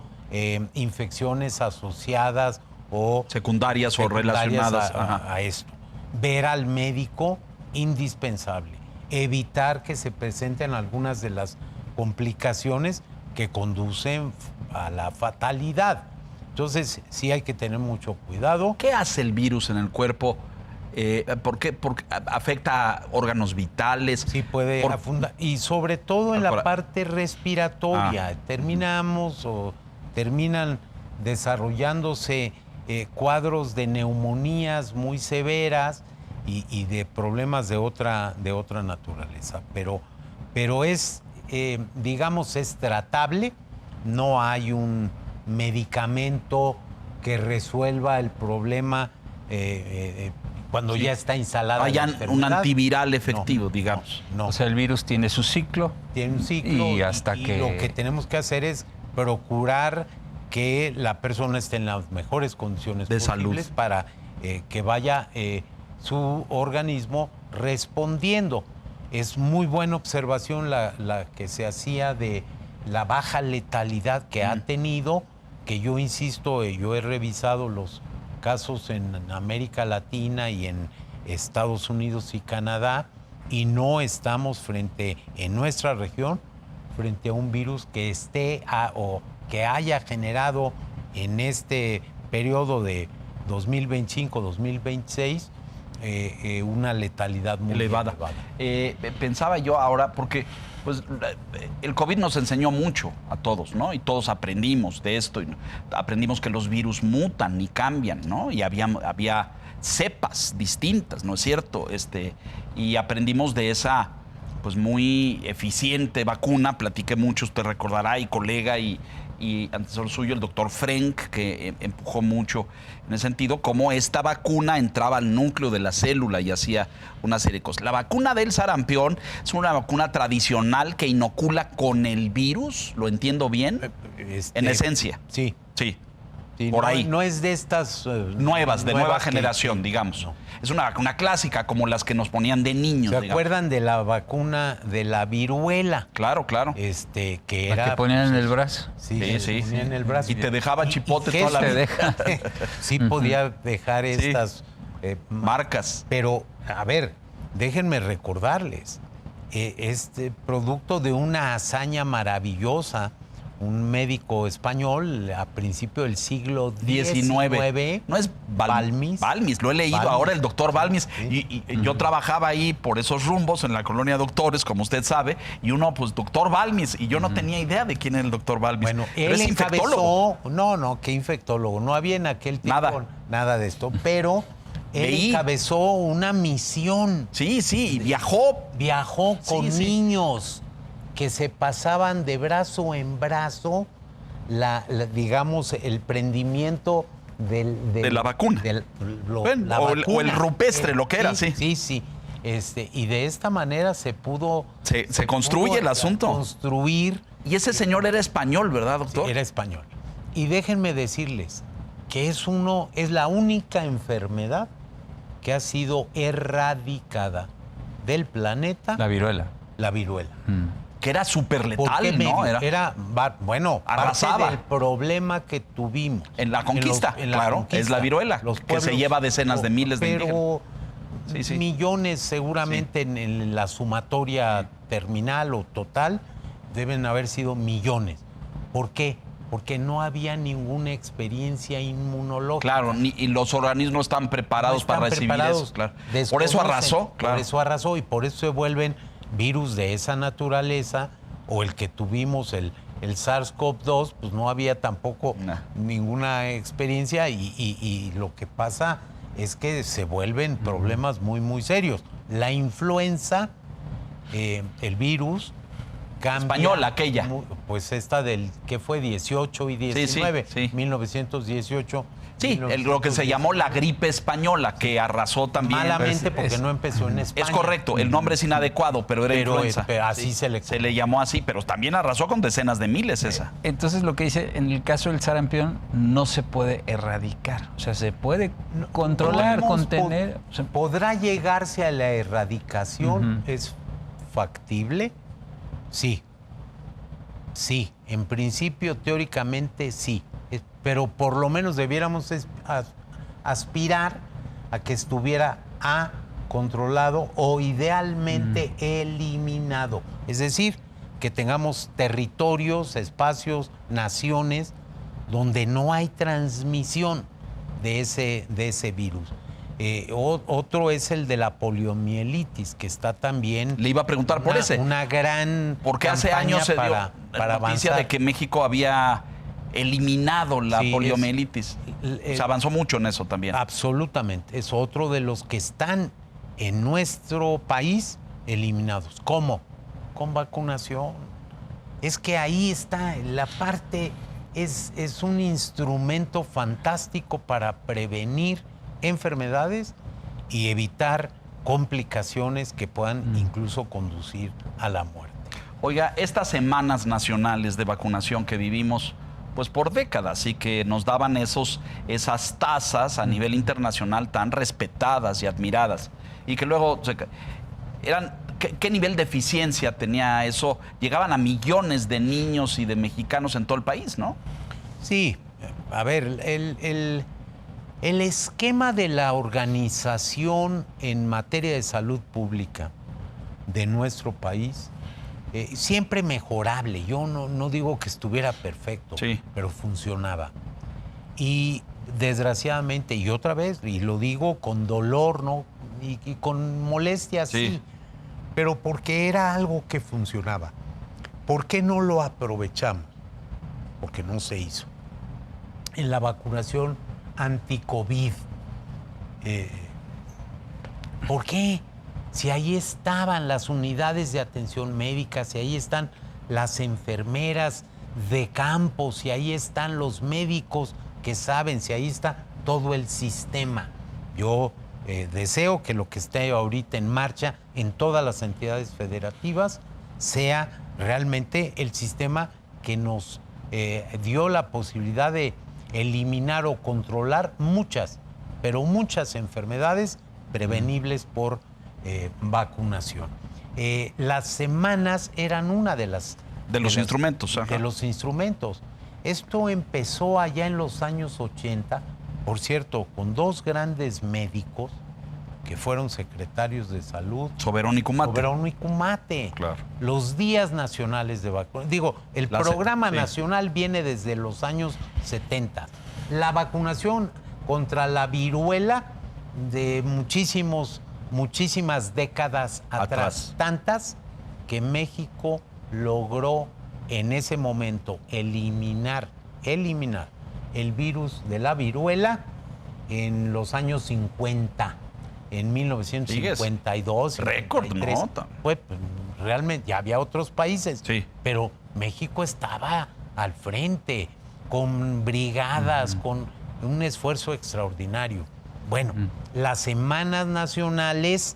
[SPEAKER 2] infecciones asociadas o
[SPEAKER 1] Secundarias o relacionadas
[SPEAKER 2] a esto. Ver al médico, indispensable. Evitar que se presenten algunas de las complicaciones que conducen a la fatalidad. Entonces, sí hay que tener mucho cuidado.
[SPEAKER 1] ¿Qué hace el virus en el cuerpo? ¿Por qué? Porque afecta a órganos vitales.
[SPEAKER 2] Sí puede afundar. Y sobre todo en la parte respiratoria. Terminan desarrollándose cuadros de neumonías muy severas y de problemas de otra naturaleza. Pero es, digamos, es tratable. No hay un medicamento que resuelva el problema cuando ya está instalada la enfermedad.
[SPEAKER 1] Un antiviral efectivo, digamos.
[SPEAKER 2] No.
[SPEAKER 3] O sea, el virus tiene su ciclo.
[SPEAKER 2] Tiene un ciclo
[SPEAKER 3] y
[SPEAKER 2] lo que tenemos que hacer es procurar que la persona esté en las mejores condiciones
[SPEAKER 1] de
[SPEAKER 2] posibles
[SPEAKER 1] salud
[SPEAKER 2] para que vaya su organismo respondiendo. Es muy buena observación la que se hacía de la baja letalidad que ha tenido, que yo insisto, yo he revisado los casos en América Latina y en Estados Unidos y Canadá, y no estamos en nuestra región, frente a un virus que o que haya generado en este periodo de 2025-2026 una letalidad muy elevada.
[SPEAKER 1] Pensaba yo ahora, porque pues el COVID nos enseñó mucho a todos, ¿no? Y todos aprendimos de esto. Aprendimos que los virus mutan y cambian, ¿no? Y había cepas distintas, ¿no es cierto? Y aprendimos de esa pues muy eficiente vacuna. Platiqué mucho, usted recordará, y colega y antecesor suyo, el doctor Frenk, que empujó mucho en ese sentido, cómo esta vacuna entraba al núcleo de la célula y hacía una serie de cosas. La vacuna del sarampión es una vacuna tradicional que inocula con el virus, ¿lo entiendo bien? En esencia.
[SPEAKER 2] Sí.
[SPEAKER 1] Sí.
[SPEAKER 2] Sí,
[SPEAKER 1] por
[SPEAKER 2] no,
[SPEAKER 1] ahí.
[SPEAKER 2] no es de estas
[SPEAKER 1] Nuevas, de nueva
[SPEAKER 2] que-
[SPEAKER 1] generación,
[SPEAKER 2] que-
[SPEAKER 1] digamos.
[SPEAKER 2] no.
[SPEAKER 1] Es una vacuna clásica, como las que nos ponían de niños,
[SPEAKER 2] ¿Se
[SPEAKER 1] digamos.
[SPEAKER 2] acuerdan de la vacuna de la viruela?
[SPEAKER 1] Claro, claro.
[SPEAKER 2] Que
[SPEAKER 3] La
[SPEAKER 2] era...
[SPEAKER 3] que ponían en el brazo.
[SPEAKER 2] Sí,
[SPEAKER 1] Sí,
[SPEAKER 2] se
[SPEAKER 1] sí.
[SPEAKER 2] ponía en el brazo.
[SPEAKER 1] Y te dejaba chipote
[SPEAKER 2] ¿qué
[SPEAKER 1] toda la
[SPEAKER 2] te
[SPEAKER 1] vida.
[SPEAKER 2] deja? Sí podía dejar
[SPEAKER 1] Sí.
[SPEAKER 2] estas
[SPEAKER 1] Marcas.
[SPEAKER 2] Pero, a ver, déjenme recordarles, este producto de una hazaña maravillosa, un médico español a principio del siglo XIX.
[SPEAKER 1] No es
[SPEAKER 2] Balmis.
[SPEAKER 1] Balmis, lo he leído
[SPEAKER 2] Balmis.
[SPEAKER 1] ahora, el doctor Balmis.
[SPEAKER 2] Sí.
[SPEAKER 1] Y yo trabajaba ahí por esos rumbos en la colonia de doctores, como usted sabe, y uno, pues, doctor Balmis, y yo no tenía idea de quién era el doctor Balmis.
[SPEAKER 2] Bueno,
[SPEAKER 1] Pero
[SPEAKER 2] él
[SPEAKER 1] es infectólogo.
[SPEAKER 2] encabezó, no, ¿qué infectólogo? No había en aquel tiempo
[SPEAKER 1] Nada.
[SPEAKER 2] de esto, pero él
[SPEAKER 1] Leí.
[SPEAKER 2] encabezó una misión.
[SPEAKER 1] Sí, y viajó.
[SPEAKER 2] Viajó con
[SPEAKER 1] Sí.
[SPEAKER 2] niños que se pasaban de brazo en brazo, digamos, el prendimiento
[SPEAKER 1] De la vacuna. Bueno,
[SPEAKER 2] la
[SPEAKER 1] o el
[SPEAKER 2] vacuna.
[SPEAKER 1] rupestre, lo que era, sí.
[SPEAKER 2] Sí. Y de esta manera se pudo...
[SPEAKER 1] Se construye
[SPEAKER 2] pudo
[SPEAKER 1] el asunto.
[SPEAKER 2] Construir.
[SPEAKER 1] Y ese señor era español, ¿verdad, doctor?
[SPEAKER 2] Era español. Y déjenme decirles que es la única enfermedad que ha sido erradicada del planeta,
[SPEAKER 3] La viruela.
[SPEAKER 2] la viruela.
[SPEAKER 1] Que era súper
[SPEAKER 2] ¿Por qué
[SPEAKER 1] letal, ¿no?
[SPEAKER 2] medio? Bueno,
[SPEAKER 1] Arrasaba.
[SPEAKER 2] parte del problema que tuvimos.
[SPEAKER 1] En la conquista,
[SPEAKER 2] en la
[SPEAKER 1] claro,
[SPEAKER 2] conquista.
[SPEAKER 1] es la viruela,
[SPEAKER 2] Los
[SPEAKER 1] que se lleva decenas de miles de
[SPEAKER 2] Pero
[SPEAKER 1] Sí.
[SPEAKER 2] millones seguramente en la sumatoria terminal o total deben haber sido millones. ¿Por qué? Porque no había ninguna experiencia inmunológica.
[SPEAKER 1] Claro, y los organismos no están preparados
[SPEAKER 2] No están
[SPEAKER 1] para recibir
[SPEAKER 2] preparados,
[SPEAKER 1] eso. Claro. Por eso
[SPEAKER 2] desconocen,
[SPEAKER 1] arrasó, claro.
[SPEAKER 2] Por eso arrasó y por eso se vuelven virus de esa naturaleza, o el que tuvimos, el SARS-CoV-2, pues no había tampoco ninguna experiencia y lo que pasa es que se vuelven problemas muy, muy serios. La influenza, el virus, cambia.
[SPEAKER 1] Española, aquella.
[SPEAKER 2] Pues esta del, ¿qué fue? 18 y 19,
[SPEAKER 1] sí.
[SPEAKER 2] 1918.
[SPEAKER 1] Sí, lo que se llamó la gripe española, que arrasó también.
[SPEAKER 2] Malamente porque no empezó en España.
[SPEAKER 1] Es correcto, el nombre es inadecuado, pero era influenza.
[SPEAKER 2] Pero así se le
[SPEAKER 1] llamó así, pero también arrasó con decenas de miles esa.
[SPEAKER 3] Entonces lo que dice, en el caso del sarampión, no se puede erradicar. O sea, se puede controlar, contener.
[SPEAKER 2] ¿Podrá llegarse a la erradicación? ¿Es factible? Sí. Sí, en principio, teóricamente sí. Pero por lo menos debiéramos aspirar a que estuviera controlado o idealmente eliminado. Es decir, que tengamos territorios, espacios, naciones donde no hay transmisión de ese virus. Otro es el de la poliomielitis, que está también...
[SPEAKER 1] Le iba a preguntar por ese.
[SPEAKER 2] Una gran
[SPEAKER 1] Porque hace
[SPEAKER 2] campaña
[SPEAKER 1] años se dio
[SPEAKER 2] para
[SPEAKER 1] la noticia
[SPEAKER 2] avanzar.
[SPEAKER 1] de que México había eliminado la
[SPEAKER 2] Sí,
[SPEAKER 1] poliomielitis. Se avanzó mucho en eso también.
[SPEAKER 2] Absolutamente. Es otro de los que están en nuestro país eliminados. ¿Cómo? Con vacunación. Es que ahí está la parte, es un instrumento fantástico para prevenir enfermedades y evitar complicaciones que puedan incluso conducir a la muerte.
[SPEAKER 1] Oiga, estas semanas nacionales de vacunación que vivimos, pues por décadas, y que nos daban esas tasas a nivel internacional tan respetadas y admiradas, y que luego ¿qué nivel de eficiencia tenía eso? Llegaban a millones de niños y de mexicanos en todo el país, ¿no?
[SPEAKER 2] Sí, a ver, el esquema de la organización en materia de salud pública de nuestro país, siempre mejorable. Yo no digo que estuviera perfecto,
[SPEAKER 1] sí,
[SPEAKER 2] pero funcionaba. Y desgraciadamente, y otra vez, y lo digo con dolor, ¿no? Y con molestia, sí, pero porque era algo que funcionaba. ¿Por qué no lo aprovechamos? Porque no se hizo. En la vacunación anti-COVID. ¿Por qué? si ahí estaban las unidades de atención médica, si ahí están las enfermeras de campo, si ahí están los médicos que saben, si ahí está todo el sistema. Yo deseo que lo que esté ahorita en marcha en todas las entidades federativas sea realmente el sistema que nos dio la posibilidad de eliminar o controlar muchas, pero muchas enfermedades prevenibles por vacunación. Las semanas eran una de los
[SPEAKER 1] instrumentos. Ajá.
[SPEAKER 2] De los instrumentos. Esto empezó allá en los años 80, por cierto, con dos grandes médicos que fueron secretarios de salud.
[SPEAKER 1] Soberón y Cumate.
[SPEAKER 2] Soberón y Cumate.
[SPEAKER 1] Claro.
[SPEAKER 2] Los días nacionales de vacunación. Digo, el programa nacional viene desde los años 70. La vacunación contra la viruela de muchísimas décadas atrás. Tantas que México logró en ese momento eliminar el virus de la viruela en los años 50. En 1952.
[SPEAKER 1] Récord, ¿no?
[SPEAKER 2] Pues, realmente ya había otros países,
[SPEAKER 1] sí,
[SPEAKER 2] pero México estaba al frente, con brigadas, con un esfuerzo extraordinario. Bueno, las semanas nacionales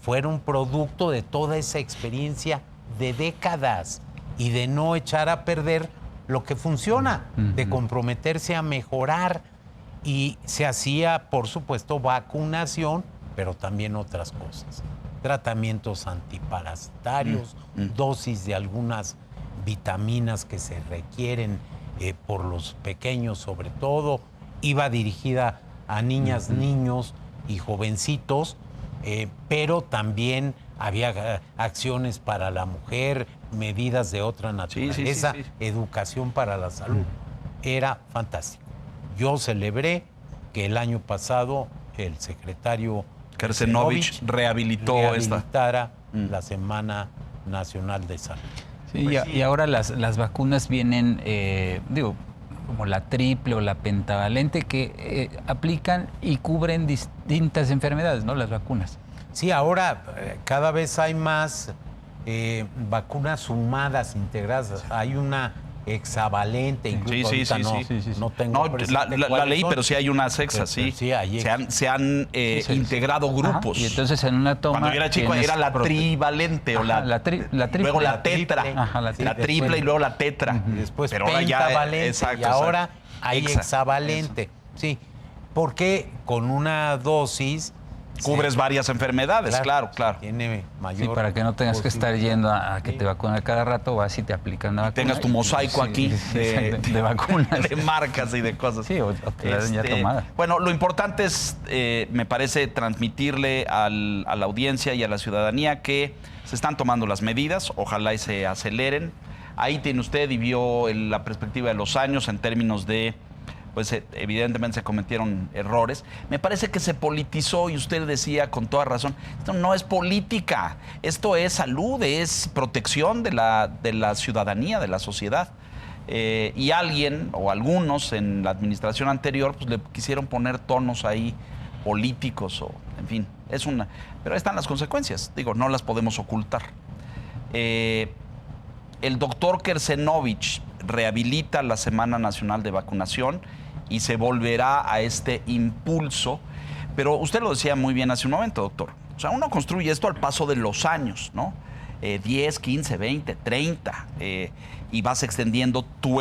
[SPEAKER 2] fueron producto de toda esa experiencia de décadas y de no echar a perder lo que funciona, de comprometerse a mejorar. Y se hacía, por supuesto, vacunación, pero también otras cosas. Tratamientos antiparasitarios, dosis de algunas vitaminas que se requieren por los pequeños sobre todo. Iba dirigida a niñas, niños y jovencitos, pero también había acciones para la mujer, medidas de otra naturaleza, educación para la salud. Era fantástico. Yo celebré que el año pasado el secretario
[SPEAKER 1] Kersenovich
[SPEAKER 2] rehabilitara la Semana Nacional de Salud.
[SPEAKER 3] Sí, pues y ahora las vacunas vienen, como la triple o la pentavalente, que aplican y cubren distintas enfermedades, ¿no? Las vacunas.
[SPEAKER 2] Sí, ahora cada vez hay más vacunas sumadas, integradas. Hay una hexavalente, incluso no tengo
[SPEAKER 1] la leí, pero sí hay unas hexas,
[SPEAKER 2] sí.
[SPEAKER 1] Se han integrado grupos.
[SPEAKER 3] Y entonces en una toma...
[SPEAKER 1] Cuando yo era chico era la trivalente o la triple. Luego la tetra, la triple y luego la tetra.
[SPEAKER 2] Y después
[SPEAKER 1] pero
[SPEAKER 2] pentavalente y ahora hay hexavalente. Sí, porque con una dosis...
[SPEAKER 1] Cubres varias enfermedades, claro.
[SPEAKER 2] Tiene mayor...
[SPEAKER 3] Sí, para que no tengas que estar yendo a que te vacunen cada rato, vas y te aplican una vacuna.
[SPEAKER 1] Tengas tu mosaico aquí
[SPEAKER 3] de vacunas.
[SPEAKER 1] De marcas y de cosas.
[SPEAKER 3] Sí, o te la den ya tomada.
[SPEAKER 1] Bueno, lo importante es, me parece, transmitirle a la audiencia y a la ciudadanía que se están tomando las medidas, ojalá y se aceleren. Ahí tiene usted y vio la perspectiva de los años en términos de... pues evidentemente se cometieron errores. Me parece que se politizó y usted decía con toda razón, esto no es política, esto es salud, es protección de la ciudadanía, de la sociedad. Y alguien o algunos en la administración anterior pues le quisieron poner tonos ahí políticos o en fin, pero ahí están las consecuencias, digo, no las podemos ocultar. El doctor Kersenovich rehabilita la Semana Nacional de Vacunación y se volverá a este impulso. Pero usted lo decía muy bien hace un momento, doctor. O sea, uno construye esto al paso de los años, ¿no? 10, 15, 20, 30. Y vas extendiendo tu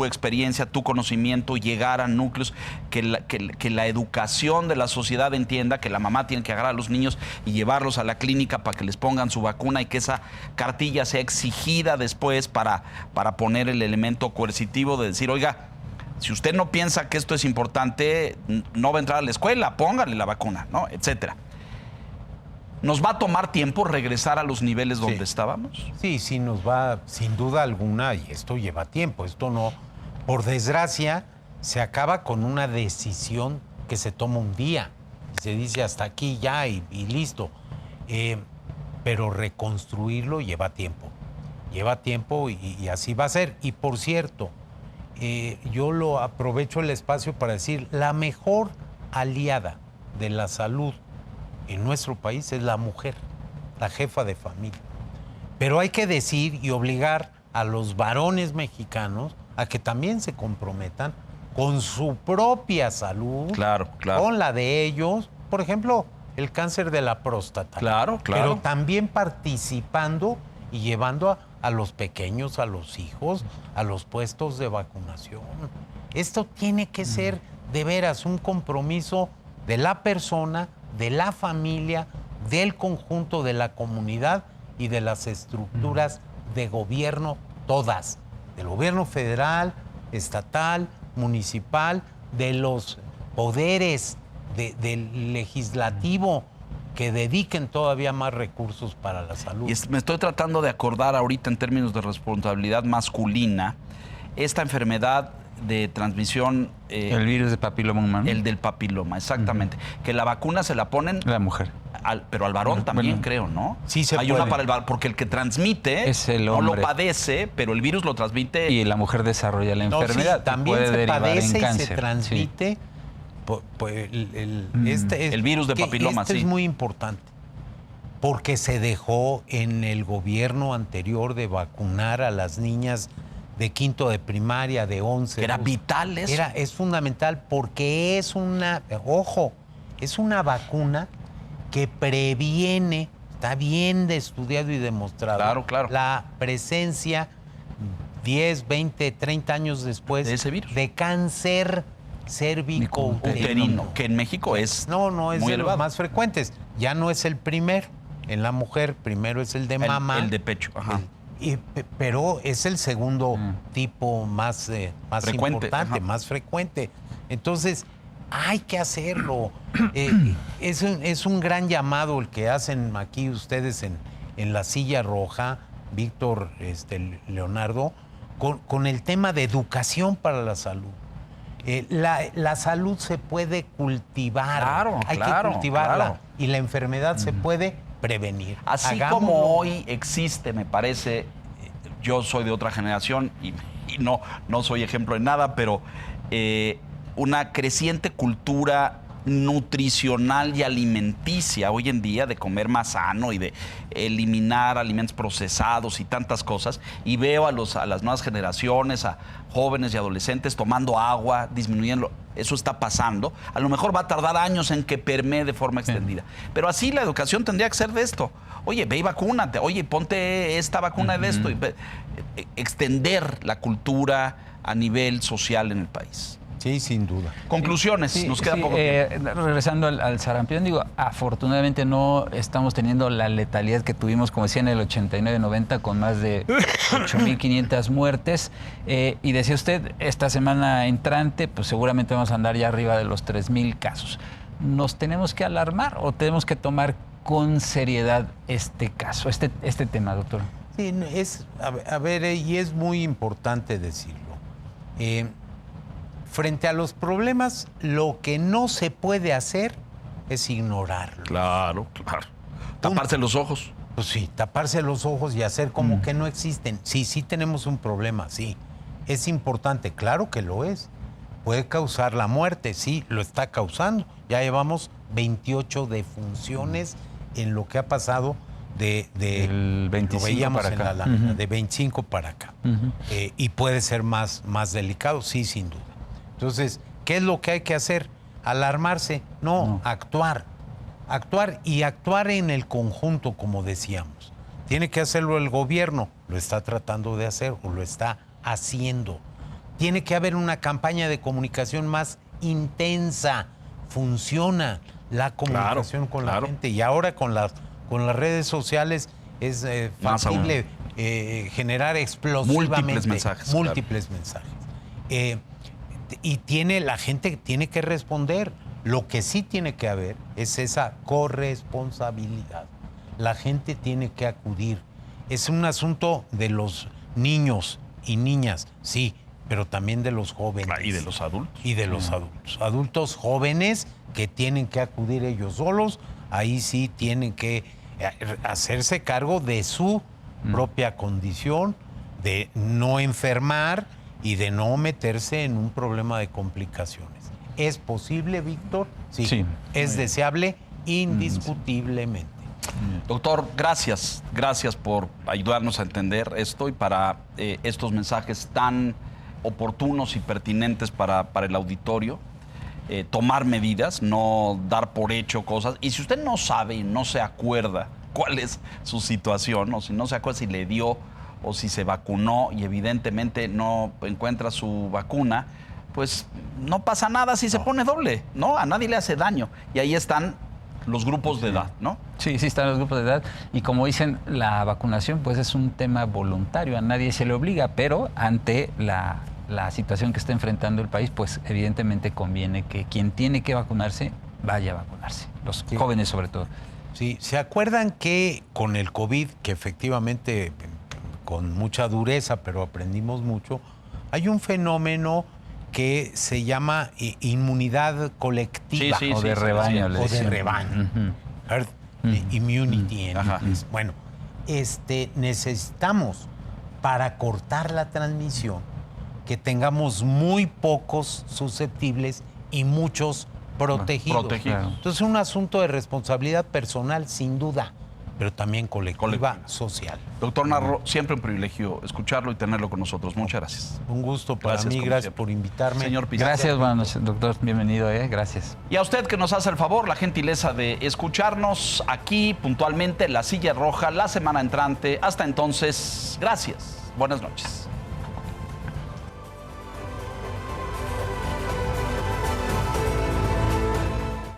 [SPEAKER 1] experiencia, tu conocimiento, llegar a núcleos que la educación de la sociedad entienda que la mamá tiene que agarrar a los niños y llevarlos a la clínica para que les pongan su vacuna y que esa cartilla sea exigida después para poner el elemento coercitivo de decir, oiga, si usted no piensa que esto es importante, no va a entrar a la escuela, póngale la vacuna, ¿no? Etcétera. ¿Nos va a tomar tiempo regresar a los niveles donde estábamos?
[SPEAKER 2] Sí, nos va, sin duda alguna, y esto lleva tiempo. Esto no, por desgracia, se acaba con una decisión que se toma un día. Y se dice hasta aquí ya y listo. Pero reconstruirlo lleva tiempo. Lleva tiempo y así va a ser. Y por cierto, yo aprovecho el espacio para decir, la mejor aliada de la salud en nuestro país es la mujer, la jefa de familia. Pero hay que decir y obligar a los varones mexicanos a que también se comprometan con su propia salud,
[SPEAKER 1] Claro, claro.
[SPEAKER 2] con la de ellos. Por ejemplo, el cáncer de la próstata.
[SPEAKER 1] Claro, claro.
[SPEAKER 2] Pero también participando y llevando a los pequeños, a los hijos, a los puestos de vacunación. Esto tiene que ser de veras un compromiso de la persona, de la familia, del conjunto de la comunidad y de las estructuras de gobierno, todas, del gobierno federal, estatal, municipal, de los poderes del legislativo, que dediquen todavía más recursos para la salud.
[SPEAKER 1] Me estoy tratando de acordar ahorita en términos de responsabilidad masculina, esta enfermedad de transmisión...
[SPEAKER 3] el virus de papiloma humano.
[SPEAKER 1] El del papiloma, exactamente. Que la vacuna se la ponen...
[SPEAKER 3] La mujer.
[SPEAKER 1] Pero al varón también,
[SPEAKER 3] Bueno,
[SPEAKER 1] creo, ¿no?
[SPEAKER 2] Sí se
[SPEAKER 1] Hay
[SPEAKER 2] puede.
[SPEAKER 1] una para el varón, porque el que transmite
[SPEAKER 3] Es el
[SPEAKER 1] no lo
[SPEAKER 3] hombre.
[SPEAKER 1] padece, pero el virus lo transmite...
[SPEAKER 3] Y la mujer desarrolla la
[SPEAKER 2] No, sí,
[SPEAKER 3] enfermedad. y
[SPEAKER 2] también
[SPEAKER 3] puede
[SPEAKER 2] se
[SPEAKER 3] derivar en
[SPEAKER 2] padece y
[SPEAKER 3] cáncer.
[SPEAKER 2] se transmite.
[SPEAKER 1] El virus de papiloma,
[SPEAKER 2] este
[SPEAKER 1] sí.
[SPEAKER 2] es muy importante, porque se dejó en el gobierno anterior de vacunar a las niñas de quinto de primaria, de 11.
[SPEAKER 1] Que era vital eso.
[SPEAKER 2] Es fundamental porque es una vacuna que previene, está bien estudiado y demostrado,
[SPEAKER 1] Claro, claro.
[SPEAKER 2] la presencia 10, 20, 30 años después
[SPEAKER 1] De ese virus.
[SPEAKER 2] de cáncer cervicouterino.
[SPEAKER 1] Uterino, que en México es
[SPEAKER 2] No, es
[SPEAKER 1] muy
[SPEAKER 2] de
[SPEAKER 1] elevado.
[SPEAKER 2] los más frecuentes. Ya no es el primero en la mujer, primero es el de mama.
[SPEAKER 1] El de pecho, ajá.
[SPEAKER 2] Pero es el segundo tipo más
[SPEAKER 1] Frecuente,
[SPEAKER 2] importante,
[SPEAKER 1] ajá.
[SPEAKER 2] más frecuente. Entonces, hay que hacerlo. Es un gran llamado el que hacen aquí ustedes en la silla roja, Víctor, Leonardo, con el tema de educación para la salud. La salud se puede cultivar.
[SPEAKER 1] Claro,
[SPEAKER 2] hay
[SPEAKER 1] claro,
[SPEAKER 2] que cultivarla.
[SPEAKER 1] claro.
[SPEAKER 2] Y la enfermedad se puede prevenir.
[SPEAKER 1] Así
[SPEAKER 2] Hagámoslo.
[SPEAKER 1] como hoy existe, me parece, yo soy de otra generación y no soy ejemplo de nada, pero una creciente cultura nutricional y alimenticia hoy en día de comer más sano y de eliminar alimentos procesados y tantas cosas, y veo a las nuevas generaciones, a jóvenes y adolescentes tomando agua, disminuyendo. Eso está pasando. A lo mejor va a tardar años en que permee de forma extendida. Pero así la educación tendría que ser de esto. Oye, ve y vacúnate. Oye, ponte esta vacuna de esto. Extender la cultura a nivel social en el país.
[SPEAKER 2] Sí, sin duda.
[SPEAKER 1] Conclusiones,
[SPEAKER 3] Sí,
[SPEAKER 1] nos queda
[SPEAKER 3] sí,
[SPEAKER 1] poco tiempo.
[SPEAKER 3] Regresando al sarampión, digo, afortunadamente no estamos teniendo la letalidad que tuvimos, como decía, en el 89-90, con más de 8.500 muertes. Y decía usted, esta semana entrante, pues seguramente vamos a andar ya arriba de los 3.000 casos. ¿Nos tenemos que alarmar o tenemos que tomar con seriedad este caso, este tema, doctor?
[SPEAKER 2] Sí, a ver, y es muy importante decirlo. Frente a los problemas, lo que no se puede hacer es ignorarlo.
[SPEAKER 1] Claro, claro. Taparse los ojos.
[SPEAKER 2] Pues sí, taparse los ojos y hacer como que no existen. Sí tenemos un problema, sí. Es importante, claro que lo es. Puede causar la muerte, sí, lo está causando. Ya llevamos 28 defunciones en lo que ha pasado
[SPEAKER 3] del 25
[SPEAKER 2] lo veíamos
[SPEAKER 3] para
[SPEAKER 2] en
[SPEAKER 3] acá.
[SPEAKER 2] la lámina, de 25 para acá. Y puede ser más delicado, sí, sin duda. Entonces, ¿qué es lo que hay que hacer? ¿Alarmarse? No, actuar. Actuar y actuar en el conjunto, como decíamos. Tiene que hacerlo el gobierno, lo está tratando de hacer o lo está haciendo. Tiene que haber una campaña de comunicación más intensa. Funciona la comunicación con la gente. Y ahora con las redes sociales es factible generar explosivamente múltiples mensajes. Y la gente tiene que responder. Lo que sí tiene que haber es esa corresponsabilidad. La gente tiene que acudir. Es un asunto de los niños y niñas, sí, pero también de los jóvenes.
[SPEAKER 1] Y de los adultos.
[SPEAKER 2] Y de los adultos. Adultos jóvenes que tienen que acudir ellos solos, ahí sí tienen que hacerse cargo de su propia condición, de no enfermar y de no meterse en un problema de complicaciones. ¿Es posible, Víctor? Sí. ¿Es deseable? indiscutiblemente.
[SPEAKER 1] Doctor, gracias por ayudarnos a entender esto y para estos mensajes tan oportunos y pertinentes para el auditorio. Tomar medidas, no dar por hecho cosas. Y si usted no sabe y no se acuerda cuál es su situación, o si no se acuerda si le dio o si se vacunó y evidentemente no encuentra su vacuna, pues no pasa nada si se pone doble, ¿no? A nadie le hace daño. Y ahí están los grupos de edad, ¿no?
[SPEAKER 3] Sí, están los grupos de edad. Y como dicen, la vacunación pues es un tema voluntario, a nadie se le obliga, pero ante la situación que está enfrentando el país, pues evidentemente conviene que quien tiene que vacunarse, vaya a vacunarse, los jóvenes sobre todo.
[SPEAKER 2] Sí, ¿se acuerdan que con el COVID, que efectivamente con mucha dureza, pero aprendimos mucho, hay un fenómeno que se llama inmunidad colectiva?
[SPEAKER 3] O de rebaño.
[SPEAKER 2] O de rebaño. Herd immunity en inglés. Bueno, necesitamos, para cortar la transmisión, que tengamos muy pocos susceptibles y muchos protegidos.
[SPEAKER 3] Claro.
[SPEAKER 2] Entonces es un asunto de responsabilidad personal, sin duda, pero también colectiva, social.
[SPEAKER 1] Doctor Narro, siempre un privilegio escucharlo y tenerlo con nosotros. Muchas gracias.
[SPEAKER 2] Un gusto para mí, gracias por invitarme.
[SPEAKER 1] Señor Pizarro.
[SPEAKER 3] Gracias, buenas, doctor, bienvenido, gracias.
[SPEAKER 1] Y a usted que nos hace el favor, la gentileza de escucharnos aquí puntualmente, La Silla Roja, la semana entrante. Hasta entonces, gracias. Buenas noches.